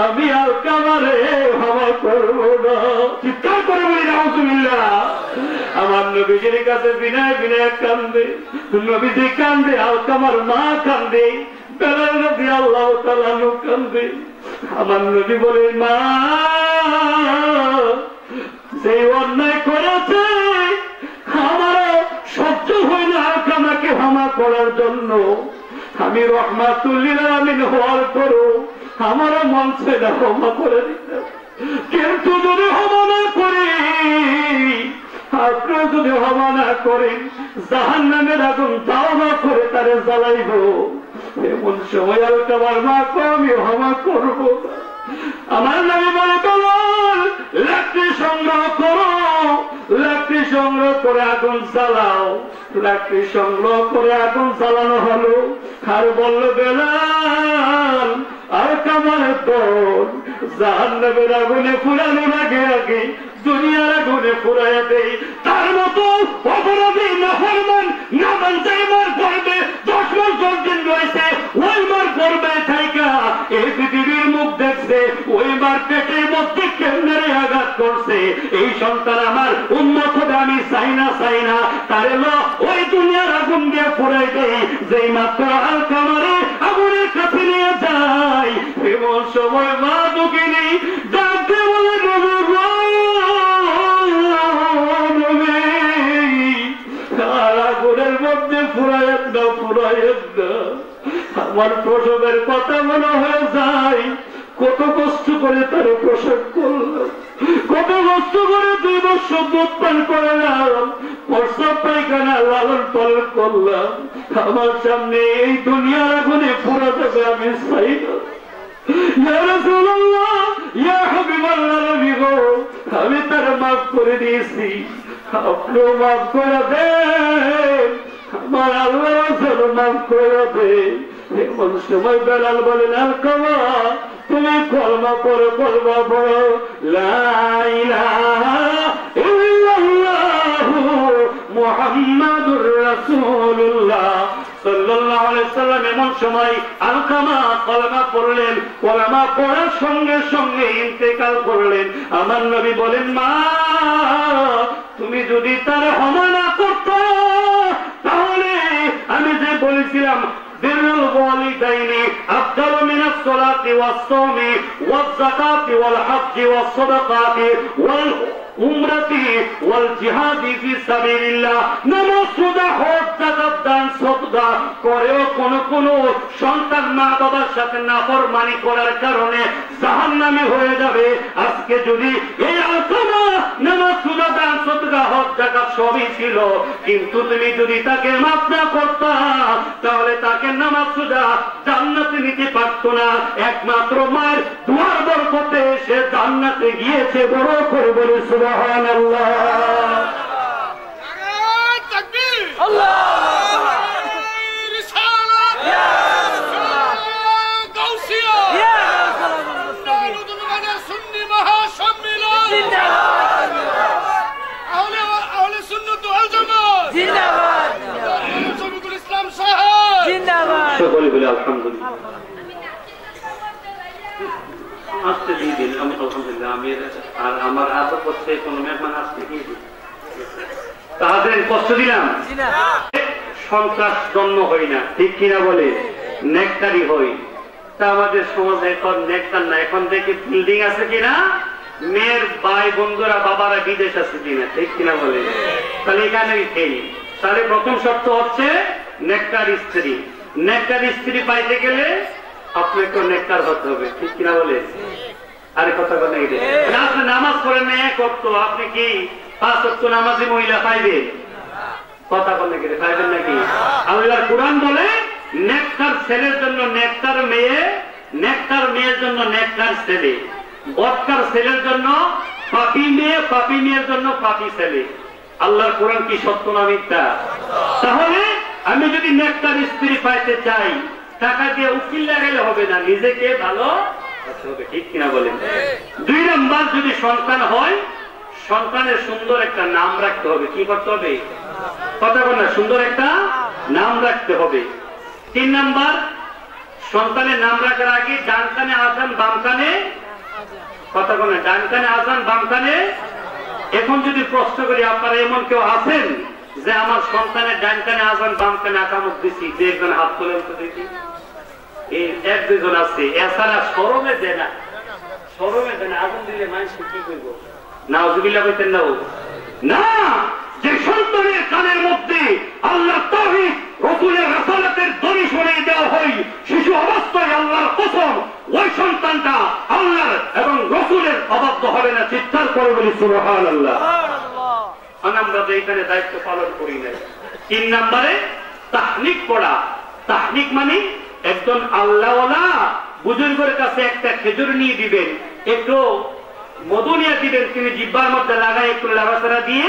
আমি আলকামারে ক্ষমা করব না। চিৎকার করে বলি নাউযুবিল্লাহ। আমার নবীজির কাছে বিনয় বিনয় কান্দে, নবীজি কান্দে, আলকামার মা কান্দে, বেলাল রাদিয়াল্লাহু তাআলা কান্দে। আমার নবী বলে, মা যে অন্যায় করেছে আমার সহ্য হয় না আলকামাকে ক্ষমা করার জন্য, আমি রাহমাতুল লিল আলামিন হওয়ার পরও আমারও মন চায় না ক্ষমা করে দিতে। কিন্তু যদি ক্ষমা না করি, আপনি যদি ক্ষমা না করেন, জাহান্নামের আগুন দাওয়া করে তারে জ্বালাইব। এমন সময় আলকামার মাকে আমি ক্ষমা করব না। আমার নবী বলে, বেলাল, লাকড়ি সংগ্রহ করো, লাকড়ি সংগ্রহ করে আগুন জ্বালাও। লাকড়ি সংগ্রহ করে আগুন জ্বালানো হলো, আর বলল, বেলাল, আর কামার দল জাহান্নামের আগুনে পুরানোর আগে আগে দুনিয়ার আগুনে পুরাইয়া দেয়। তার মতো অপরাধী নাফরমান নামান চাইবার করবে 10 মাস 10 দিন রয়েছে, ওই মার করবে থাইকা এই পৃথিবীর মুখ দেখছে, ওই মার পেটের মধ্যে কেমনে আঘাত করছে। এই সন্তান আমার উন্নত হবে, আমি চাই না তারে ওই দুনিয়ার আগুন দিয়ে পুরাই দেয়। যেই মাত্র আলকামারে আগুনের কাছে নিয়ে যায়, এমন সময় মা দুঃখিনী ডাকতে বলে আগুনের মধ্যে ফুরাইয়েন না আমার প্রসবের কথা মনে হয়ে যায়। কত কষ্ট করে তার প্রসব করলাম, কত কষ্ট করে 2 বছর দুধ পান করলাম, প্রসব পায়খানা লালন পালন করলাম। আমার সামনে এই দুনিয়ার আগুনে পুরা যাবে, আমি চাই না। ইয়া রাসূলুল্লাহ, ইয়া হাবিবাল্লাহ, নবী গো, আমি তার মাফ করে দিয়েছি, আপনিও মাফ করে দেন, আমার আল্লাহ মাফ করে দেন। এমন সময় বেলাল বলেন, আলকামা তুমি কলমা পড়ো, কলমা পড়ো, লা ইলাহা ইল্লাল্লাহু মুহাম্মাদুর রাসূলুল্লাহ সাল্লাল্লাহু আলাইহি সাল্লাম। এমন সময় আলকামা কলমা পড়লেন, কলমা পড়ার সঙ্গে সঙ্গে ইন্তেকাল করলেন। আমার নবী বলেন, মা তুমি যদি তার ক্ষমা না করত, তাহলে আমি যে বলেছিলাম بر الوالدين أفضل من الصلاة والصوم والزكاة والحج والصدقات والعمرة والجهاد في سبيل الله, নামাজ রোজা হজ যাকাত দান সদকা করেও কোন সন্তান মা বাবার সাথে নাফরমানি করার কারণে জাহান্নামী হয়ে যাবে। আজকে যদি এই আলকামা নামাজ রোজা দান সদকা হজ যাকাত সবই ছিল, কিন্তু তুমি যদি তাকে মাফ না করতা, তাহলে তাকে নামাজ রোজা জান্নাতে নিতে পারত না। একমাত্র মায়ের দুয়ার বরকতে সে জান্নাতে গিয়েছে। বড় করে বলে সুবহানাল্লাহ। সকলে বলে আলহামদুলিল্লাহ। আসতে দিয়ে দিন, আমি আলহামদুলিল্লাহ, আমি আর আমার আদর করছে কোনো মেহমান আসতে দিয়ে দিন, তাদের কষ্ট দিলাম। সন্ত্রাস জন্ম হই না, ঠিক কিনা বলে, নেককারি হই। তা আমাদের সমাজে এখন নেককার না, এখন দেখি বিল্ডিং আছে কিনা, মেয়ের ভাই বন্ধুরা বাবারা বিদেশ আছে কিনা, ঠিক কিনা বলে, তাহলে এখানে খেই। তাহলে প্রথম শর্ত হচ্ছে নেককার স্ত্রী। নেককার স্ত্রী পাইতে গেলে আপনাকে নেককার হতে হবে, ঠিক কিনা বলে। আরে কথা কথা আপনি নামাজ পড়েন না এক ওয়াক্ত, আপনি কি 5 ওয়াক্ত নামাজি মহিলা পাইবেন? কথা বলে গেলে পাইবেন নাকি? আল্লাহর কোরআন বলে নেককার ছেলের জন্য নেককার মেয়ে, নেককার মেয়ের জন্য নেককার ছেলে, বদকার ছেলের জন্য পাপী মেয়ে, পাপী মেয়ের জন্য পাপী ছেলে। আল্লাহর কোরআন কি সত্য না মিথ্যা? তাহলে আমি যদি নেককার স্ত্রী পাইতে চাই, টাকা দিয়ে উকিল লাগাইলে হবে না, নিজেকে ভালো হবে, ঠিক কিনা বলেন। 2 নাম্বার, যদি সন্তান হয়, সন্তানের সুন্দর একটা নাম রাখতে হবে। কি করতে হবে? কথা বল না, সুন্দর একটা নাম রাখতে হবে। 3 নাম্বার, সন্তানের নাম রাখার আগে ডান কানে আজান, বাম কানে, কথা বল না, ডান কানে আজান, বাম কানে। এখন যদি প্রশ্ন করি, আপনারা এমন কেউ আছেন যে আমার সন্তানের ডান কানে আজান, বাম কানে আকামত দিচ্ছি, দেখবেন হাত তোলেন তো দেখি। এই 1-2 জন আছে, এছাড়া শরমে দেয় না, শরমে দেয় না। আগুন দিলে মানুষ কি করব? নাউজুবিল্লাহ কইতেন না? না, যে সন্তানের কানের মধ্যে আল্লাহ তাওহীদ, রাসূলের রাসালাতের ধ্বনি শুনিয়ে দেওয়া হয়, শিশু অবস্থায় আল্লাহর কসম, ওই সন্তানটা আল্লাহর এবং রাসূলের অবাধ্য হবে না। চিৎকার করে বলি সুবহানাল্লাহ। আমরা এখানে দায়িত্ব পালন করি না। 3 নম্বরে তাহনিক পড়া। তাহনিক মানে একজন আল্লাহওয়ালা বুজুর্গের কাছে একটা খেজুর নিয়ে দিবেন, একটু মধু নিয়ে দিবেন, তিনি জিহ্বার মধ্যে লাগায় একটু লাগাছাড়া দিয়ে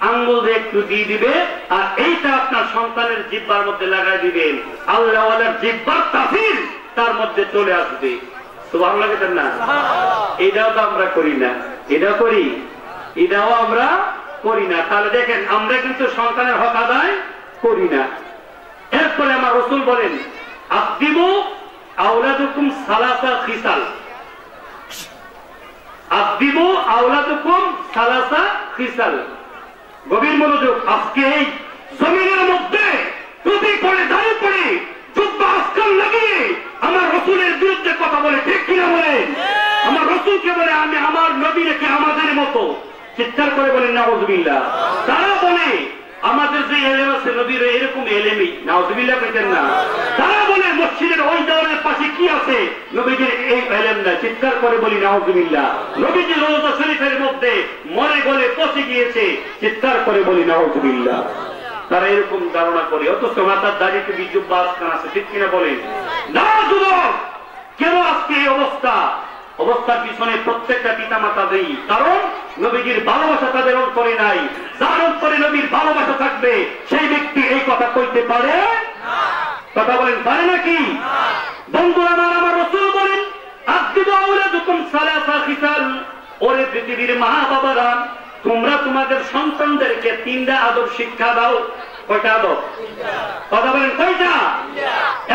আঙ্গুল দিয়ে একটু দিয়ে দিবে, আর এইটা আপনার সন্তানের জিহ্বার মধ্যে লাগাই দিবেন। আল্লাহওয়ালার জিহ্বার তাসির তার মধ্যে চলে আসবে। সুবহানাল্লাহ বলেন না? এটাও তো আমরা করি না। এটা করি, এটাও আমরা করি না। তাহলে দেখেন আমরা কিন্তু সন্তানের হক আদায় করি না। এরপরে আমার রাসূল বলেন আদিবু আওলাদুকুম সালাসা খিসাল, আদিবু আওলাদুকুম সালাসা খিসাল। গভীর মনোযোগ। আজকে এই জমিনের মধ্যে টুপি পরে দাঁড়িয়ে পড়ে জুব্বা আস্কাল লাগিয়ে আমার রাসূলের বিরুদ্ধে কথা বলে, ঠিক কিনা বলে? আমার রাসূলকে বলে আমি আমার নবী রেখে আমাদের মতো, চিৎকার করে বলেন নাউযুবিল্লাহ। তারা বলে আমাদের যে এলেম আছে নবীর এরকম এলেমই, নাউযুবিল্লাহ বলেন না? তারা বলে মসজিদের ওই দেওয়ালের পাশে কি আছে নবীজির এই এলেম না, চিৎকার করে বলি নাউযুবিল্লাহ। নবীজি রওজা শরীফের মধ্যে মরে গলে পচে গিয়েছে, চিৎকার করে বলি নাউযুবিল্লাহ। তারা এরকম ধারণা করে, অথচ মাথার দাড়িতে বিজুব্বা আসকান আছে, ঠিক কিনা বলেন? না যুবক, কেন আজকে এই অবস্থা? অবস্থার পিছনে প্রত্যেকটা পিতা মাতা দেই, কারণ নবীজির ভালোবাসা তাদের অন্তরে নাই। যার অন্তরে নবীর ভালোবাসা থাকবে সেই ব্যক্তি এই কথা কইতে পারে কথা বলেন, পারে নাকি? বন্ধুরা আমার, আমার রাসূল বলেন আদিবু আওলাদুকুম সালাসা খিসাল। ওরে পৃথিবীর মা বাবারা, তোমরা তোমাদের সন্তানদেরকে তিনটা আদব শিক্ষা দাও। কয়টা আদব? কথা বলেন, কয়টা?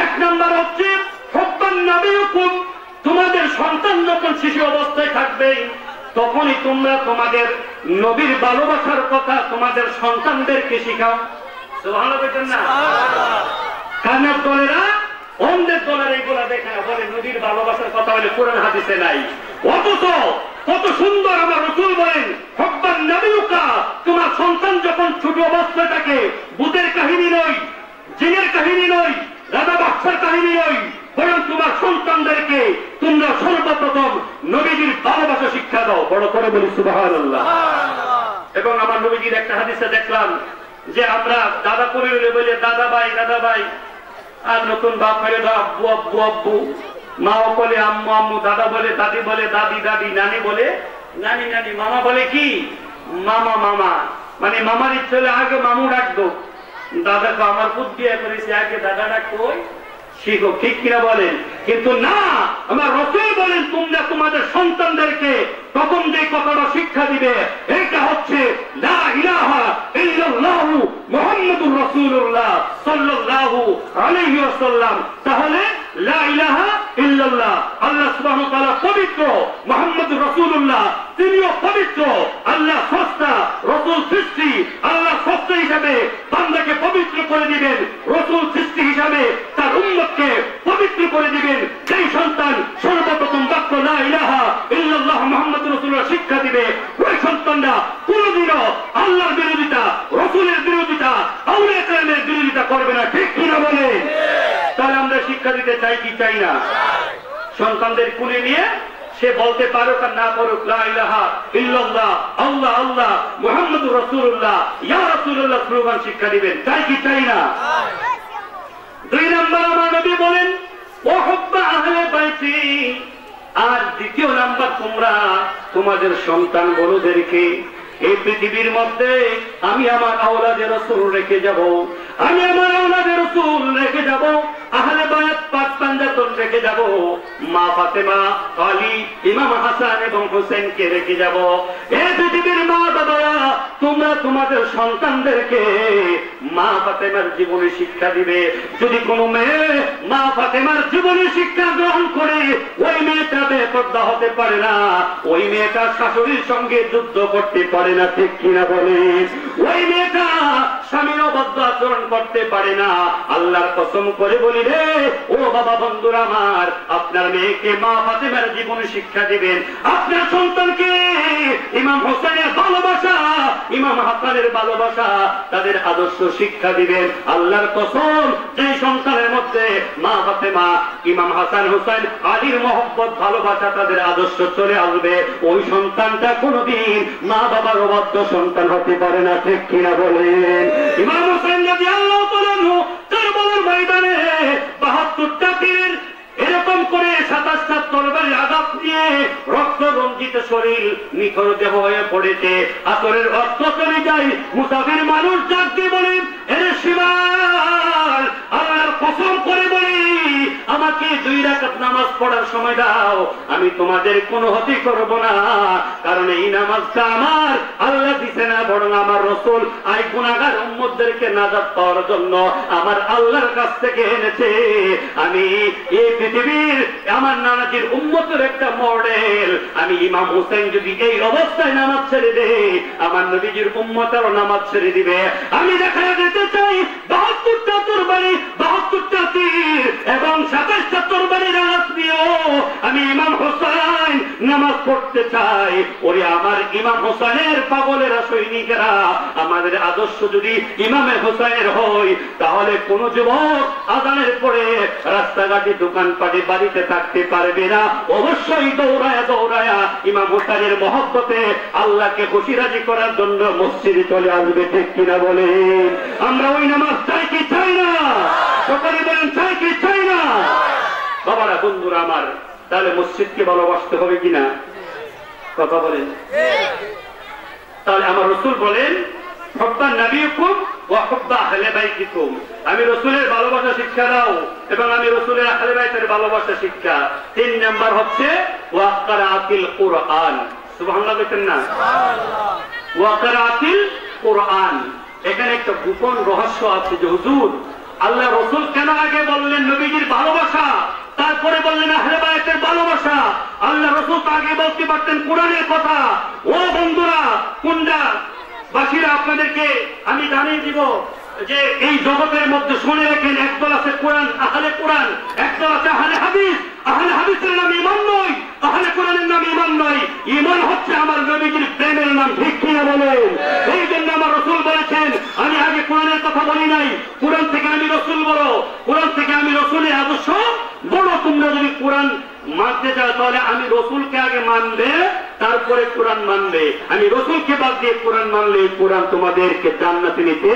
এক নম্বর হচ্ছে হুব্বান নাবিয়ুকুম। তোমাদের সন্তান যখন শিশু অবস্থায় থাকবে তখনই তোমরা তোমাদের নবীর ভালোবাসার কথা তোমাদের সন্তানদেরকে শিখাও। সুবহানাল্লাহ বলেন না? কানের দলেরা অন্যের দলের এইগুলা দেখে বলে নবীর ভালোবাসার কথা বলে কোরআন হাদিসে নাই। অথচ কত সুন্দর আমার রাসূল বলেন হুব্বান নাবিয়ুকা। তোমার সন্তান যখন ছোট অবস্থায় থাকে, ভূতের কাহিনী নয়, জিনের কাহিনী নয়, রাজা বাদশার কাহিনী নয়, বরং তোমার সন্তানদেরকে তোমরা সর্বপ্রথম নবীজির ভালোবাসা শিক্ষা দাও। বড় করে বলি সুবহানাল্লাহ। এবং আমার নবীজির একটা হাদিসে দেখলাম যে আমরা দাদা করে বলে দাদা ভাই দাদা ভাই, আর নতুন বাপ হলে আব্বু আব্বু আব্বু, মাও বলে আম্মু আম্মু, দাদা বলে দাদি, বলে দাদি দাদি, নানি বলে নানি নানি, মামা বলে কি মামা মামা। মানে মামার ইচ্ছে হলে আগে মামু ডাকতো, দাদাকে আমার পুত বিয়ে করেছে আগে দাদা ডাকতো শিখো, ঠিক কিনা বলেন? কিন্তু না, আমার রাসূল বলেন তোমরা তোমাদের সন্তানদেরকে প্রথম যে কথাটা শিক্ষা দিবে এটা হচ্ছে লা ইলাহা ইল্লাল্লাহু মুহাম্মাদুর রাসূলুল্লাহ সাল্লাল্লাহু আলাইহি ওয়াসাল্লাম। তাহলে লা ইলাহা ইল্লাল্লাহ, আল্লাহ সুবহানাহু ওয়া তাআলা পবিত্র, মুহাম্মাদুর রাসূলুল্লাহ তিনিও পবিত্র। আল্লাহ স্রষ্টা, রাসূল সৃষ্টি। আল্লাহ স্রষ্টা হিসাবে বান্দাকে পবিত্র করে দিবেন, রাসূল সৃষ্টি হিসাবে তার উম্মতকে পবিত্র করে দিবেন। যেই সন্তান সর্বপ্রথম বাক্য লা ইলাহা ইল্লাল্লাহ মুহাম্মাদুর রাসূলুল্লাহ শিক্ষা দিবে, ওই সন্তানরা কোনদিনও আল্লাহর বিরোধিতা, রাসূলের বিরোধিতা, আউলিয়া কেরামের বিরোধিতা করবে না, ঠিক কিনা বলে? তাহলে আমরা শিক্ষা দিতে চাই কি চাই না? সন্তানদের কুলে নিয়ে সে বলতে পারুক আর না পারুক লা ইলাহা ইল্লাল্লাহ আল্লাহ আল্লাহ মুহাম্মাদুর রাসূলুল্লাহ ইয়া রাসূলুল্লাহ স্লোগান শিক্ষা দিবেন, চাই কি চাই না? দুই নম্বর আমার নবী বলেন ওয়া হুব্বা আহলে বাইতি। আর দ্বিতীয় নাম্বার, তোমরা তোমাদের সন্তান বড়দেরকে এই পৃথিবীর মধ্যে আমি আমার আওলাদে রাসূল রেখে যাব, আমি আমার আওলাদে রাসূল রেখে যাব, আহলে বায়াত পাক পাঞ্জাতন রেখে যাব, মা ফাতেমা, আলী, ইমাম হাসান এবং হোসেনকে রেখে যাব। এই পৃথিবীর মা বাবারা, তোমরা তোমাদের সন্তানদেরকে মা ফাতেমার জীবনী শিক্ষা দিবে। যদি কোনো মেয়ে মা ফাতেমার জীবনী শিক্ষা গ্রহণ করে, ওই মেয়েটা বেপরদা হতে পারে না, ওই মেয়েটা শাশুড়ির সঙ্গে যুদ্ধ করতে পারে না, ঠিক কিনা বলেন? ওই মেয়েটা স্বামীর অবাধ্য আচরণ করতে পারে না। আল্লাহর কসম করে বলি রে ও বাবা বন্ধুরা আমার, আপনার মেয়েকে মা ফাতেমার জীবনী শিক্ষা দিবেন, আপনার সন্তানকে ইমাম হোসেনের ভালোবাসা, ইমাম হাসানের ভালোবাসা, তাদের আদর্শ শিক্ষা দিবেন। আল্লাহর কসম, যে সন্তানের মধ্যে মা ফাতেমা, ইমাম হাসান হোসেন, আলীর মহব্বত, ভালোবাসা, তাদের আদর্শ চলে আসবে, ওই সন্তানটা কোনদিন মা বাবার অবাধ্য সন্তান হতে পারে না, ঠিক কিনা বলেন? ইমাম হোসেন রাদিয়াল্লাহু তাআলা আনহু কারবালার ময়দানে ৭২টা তীর এরকম করে ২৭টা তরবারির আঘাত দিয়ে রক্ত রঞ্জিত শরীর নিথর দেহ হয়ে পড়েছে। আসরের রক্ত চলে যায়, মুসাফির মানুষ ডাক দিয়ে বলেন এরে শিমাল, আল্লাহর কসম করে বলি আমাকে 2 রাকাত নামাজ পড়ার সময় দাও, আমি তোমাদের কোনো ক্ষতি করব না, কারণ এই নামাজটা আমার আল্লাহ দিছে না, বরং আমার রাসূল আর গুনাহগার উম্মতদেরকে নাজাত পাওয়ার জন্য আমার আল্লাহর কাছ থেকে এনেছে। আমি এই পৃথিবীর আমার নানাজির উম্মতের একটা মডেল। আমি ইমাম হোসেন যদি এই অবস্থায় নামাজ ছেড়ে দেয়, আমার নবীজির উম্মতেরও নামাজ ছেড়ে দিবে। আমি দেখা যেতে চাই 72টা তরবারি, 72টা তীর এবং 27টা তরবারির আঘাত দিয়েও আমি ইমাম হোসেন নামাজ পড়তে চাই। ওরে আমার ইমাম হোসেনের পাগলেরা, সৈনিকেরা, আমাদের আদর্শ যদি ইমামে হোসেনের হয়, তাহলে কোন যুবক আজানের পরে রাস্তাঘাটে দোকানপাটে বাড়িতে থাকতে পারবে না। অবশ্যই দৌড়ায়া দৌড়ায়া ইমাম হোসেনের মহব্বতে আল্লাহকে খুশি রাজি করার জন্য মসজিদে চলে আসবে। ঠিক কিনা বলে? আমরা ওই নামাজ চাই কি চাই না? সকলে বলেন চাই কি চাই না? বাবারা, বন্ধুরা আমার, তাহলে মসজিদকে ভালোবাসতে হবে কিনা? কথা বলেন। তাহলে আমার রাসূল বলেন হুব্বা নবীকুম ওয়া হুব্বা আহলে বাইতিকুম, আমি রাসূলের ভালোবাসা শিক্ষা দাও এবং আমি রাসূলের আহলে বাইতের ভালোবাসা শিক্ষা। 3 নাম্বার হচ্ছে ওয়া কিরাআতিল কুরআন। সুবহানাল্লাহ বলেন না? সুবহানাল্লাহ। ওয়া কিরাআতিল কুরআন। এখানে একটা গোপন রহস্য আছে যে হুজুর আল্লাহ রাসূল কেন আগে বললেন নবীজির ভালোবাসা, তারপরে বললেন আহলে বাইতের ভালোবাসা? আল্লাহ রাসূল তো আগে বলতে পারতেন কোরআনের কথা। ও বন্ধুরা, কোনটা বাসীরা, আপনাদেরকে আমি জানিয়ে দিব যে এই জগতের মধ্যে শুনে রাখেন, একদল আছে কোরআন আহলে কোরআন, একদল আছে আহলে হাদিস। আহলে হাদিসের নাম ঈমান নয়, আহলে কোরআনের নাম ঈমান নয়। ঈমান হচ্ছে আমার নবীজির প্রেমের নাম। ঠিক কিনা বলেন? এই জন্য আমার রাসূল বলেছেন, আমি আগে কোরআনের কথা বলি নাই, কোরআন থেকে আমি রাসূল বড়, কোরআন থেকে আমি রাসূলের আদর্শ বড়। তোমরা যদি কোরআন মানতে চাও তাহলে আমি রাসূলকে আগে মানবে, তারপরে কোরআন মানবে। আমি রাসূলকে বাদ দিয়ে কোরআন মানলে কোরআন তোমাদেরকে জান্নাতে নিতে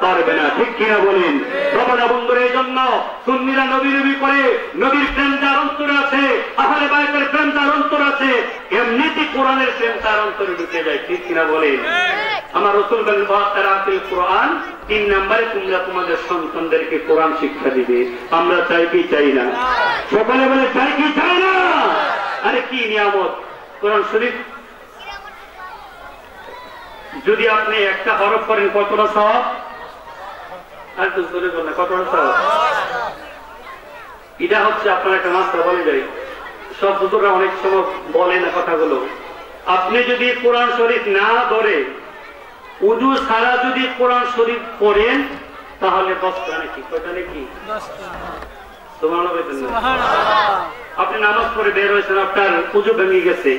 পারবে না। ঠিক কিনা বলেন? বাবারা, বন্ধুরা, এই জন্য সুন্নিরা নবী নবী করে, নবীর প্রেম যার অন্তরে আছে, আহলে বাইতের প্রেম যার অন্তরে আছে, এমনিতে কোরআনের প্রেম তার অন্তরে ঢুকে যায়। ঠিক কিনা বলেন? আমার রাসূল বলেন ওয়া কিরাআতিল কুরআন। 3 নম্বরে তোমরা তোমাদের সন্তানদেরকে কোরআন শিক্ষা দিবে। আমরা চাই কি চাই না? সকলে বলে চাই কি চাই না? আরে কি নিয়ামত কোরআন শরীফ! যদি আপনি একটা হরফ করেন কতটা সওয়াব? আর তো জোরে বলেন কতটা সওয়াব? এটা হচ্ছে আপনার একটা মাসলা বলে যায়। সব হুজুররা অনেক সময় বলে না কথাগুলো। আপনি যদি কোরআন শরীফ না ধরে উযু ছাড়া যদি কোরআন শরীফ পড়েন তাহলে 10টা নাকি? কয়টা নাকি? 10টা। সুবহানাল্লাহ বলেন না? সুবহানাল্লাহ। আপনি নামাজ পড়ে বের হয়েছেন, আপনার উযু ভেঙে গেছে,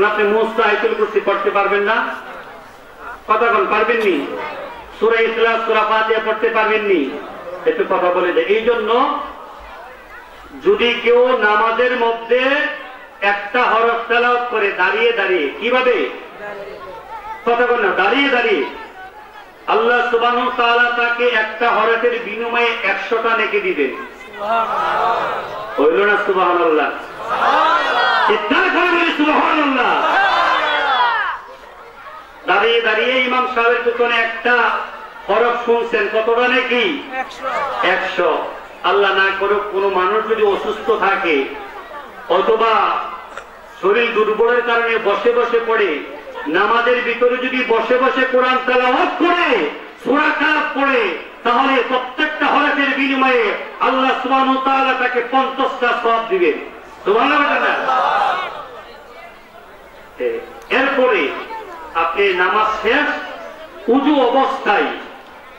আপনি মুস্তা আয়াতুল কুরসি পড়তে পারবেন না? কথা বলেন, পারবেন নি? সূরা ইখলাস, সূরা ফাতিহা পড়তে পারবেন নি? একটু কথা বলে দেয়। এই জন্য যদি কেউ নামাজের মধ্যে একটা হরফ তেলাওয়াত করে দাঁড়িয়ে দাঁড়িয়ে, কিভাবে? কথা বলেন না, দাঁড়িয়ে দাঁড়িয়ে, আল্লাহ সুবহানাহু ওয়া তাআলা তাকে একটা হরফের বিনিময়ে 100টা নেকি দিবেন। সুবহানাল্লাহ। হইল না? সুবহানাল্লাহ। সুবহানাল্লাহ। চিৎকার করে বলি সুবহানাল্লাহ। দাঁড়িয়ে দাঁড়িয়ে ইমাম সাহেবের পিছনে একটা হরফ শুনছেন, কতটা নাকি? 100। আল্লাহ না করুক কোনো মানুষ যদি অসুস্থ থাকে অথবা শরীর দুর্বলের কারণে বসে বসে পড়ে, নামাজের ভিতরে যদি বসে বসে কোরআন তেলাওয়াত করে, সূরা কাফ পড়ে, তাহলে প্রত্যেকটা হরফের বিনিময়ে আল্লাহ সুবহানাহু ওয়া তাআলা তাকে 50টা সওয়াব দিবেন। সুবহানাল্লাহ। এরপরে আপনি নামাজ শেষ, উযু অবস্থায়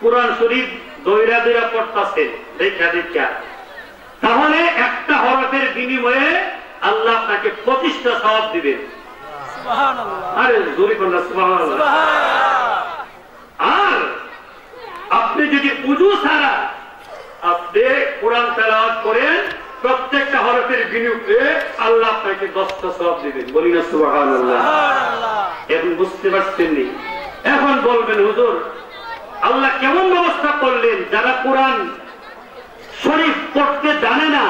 কোরআন শরীফ দইরা দইরা পড়তেছেন দেখা দেখা, তাহলে একটা হরফের বিনিময়ে আল্লাহ আপনাকে 25টা সওয়াব দিবেন। সুবহানাল্লাহ। আরে জোরে বলুন সুবহানাল্লাহ। আর আপনি যদি উযু ছাড়া আপনি কোরআন তেলাওয়াত করেন, প্রত্যেকটা হরফের বিনিময়ে আল্লাহ আপনাকে 10টা সওয়াব দিবেন। বলি না সুবহানাল্লাহ। এখন বুঝতে পারছেন নি? এখন বলবেন হুজুর আল্লাহ কেমন ব্যবস্থা করলেন? যারা কোরআন শরীফ পড়তে জানে না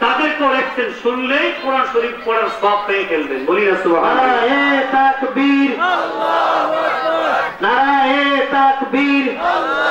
তাদেরকে রাখছেন, শুনলেই কোরআন শরীফ পড়ার সওয়াব পেয়ে ফেলবেন। বলি না সুবহানাল্লাহ। নারায়ে তাকবীর, আল্লাহু আকবার, নারায়ে তাকবীর, আল্লাহু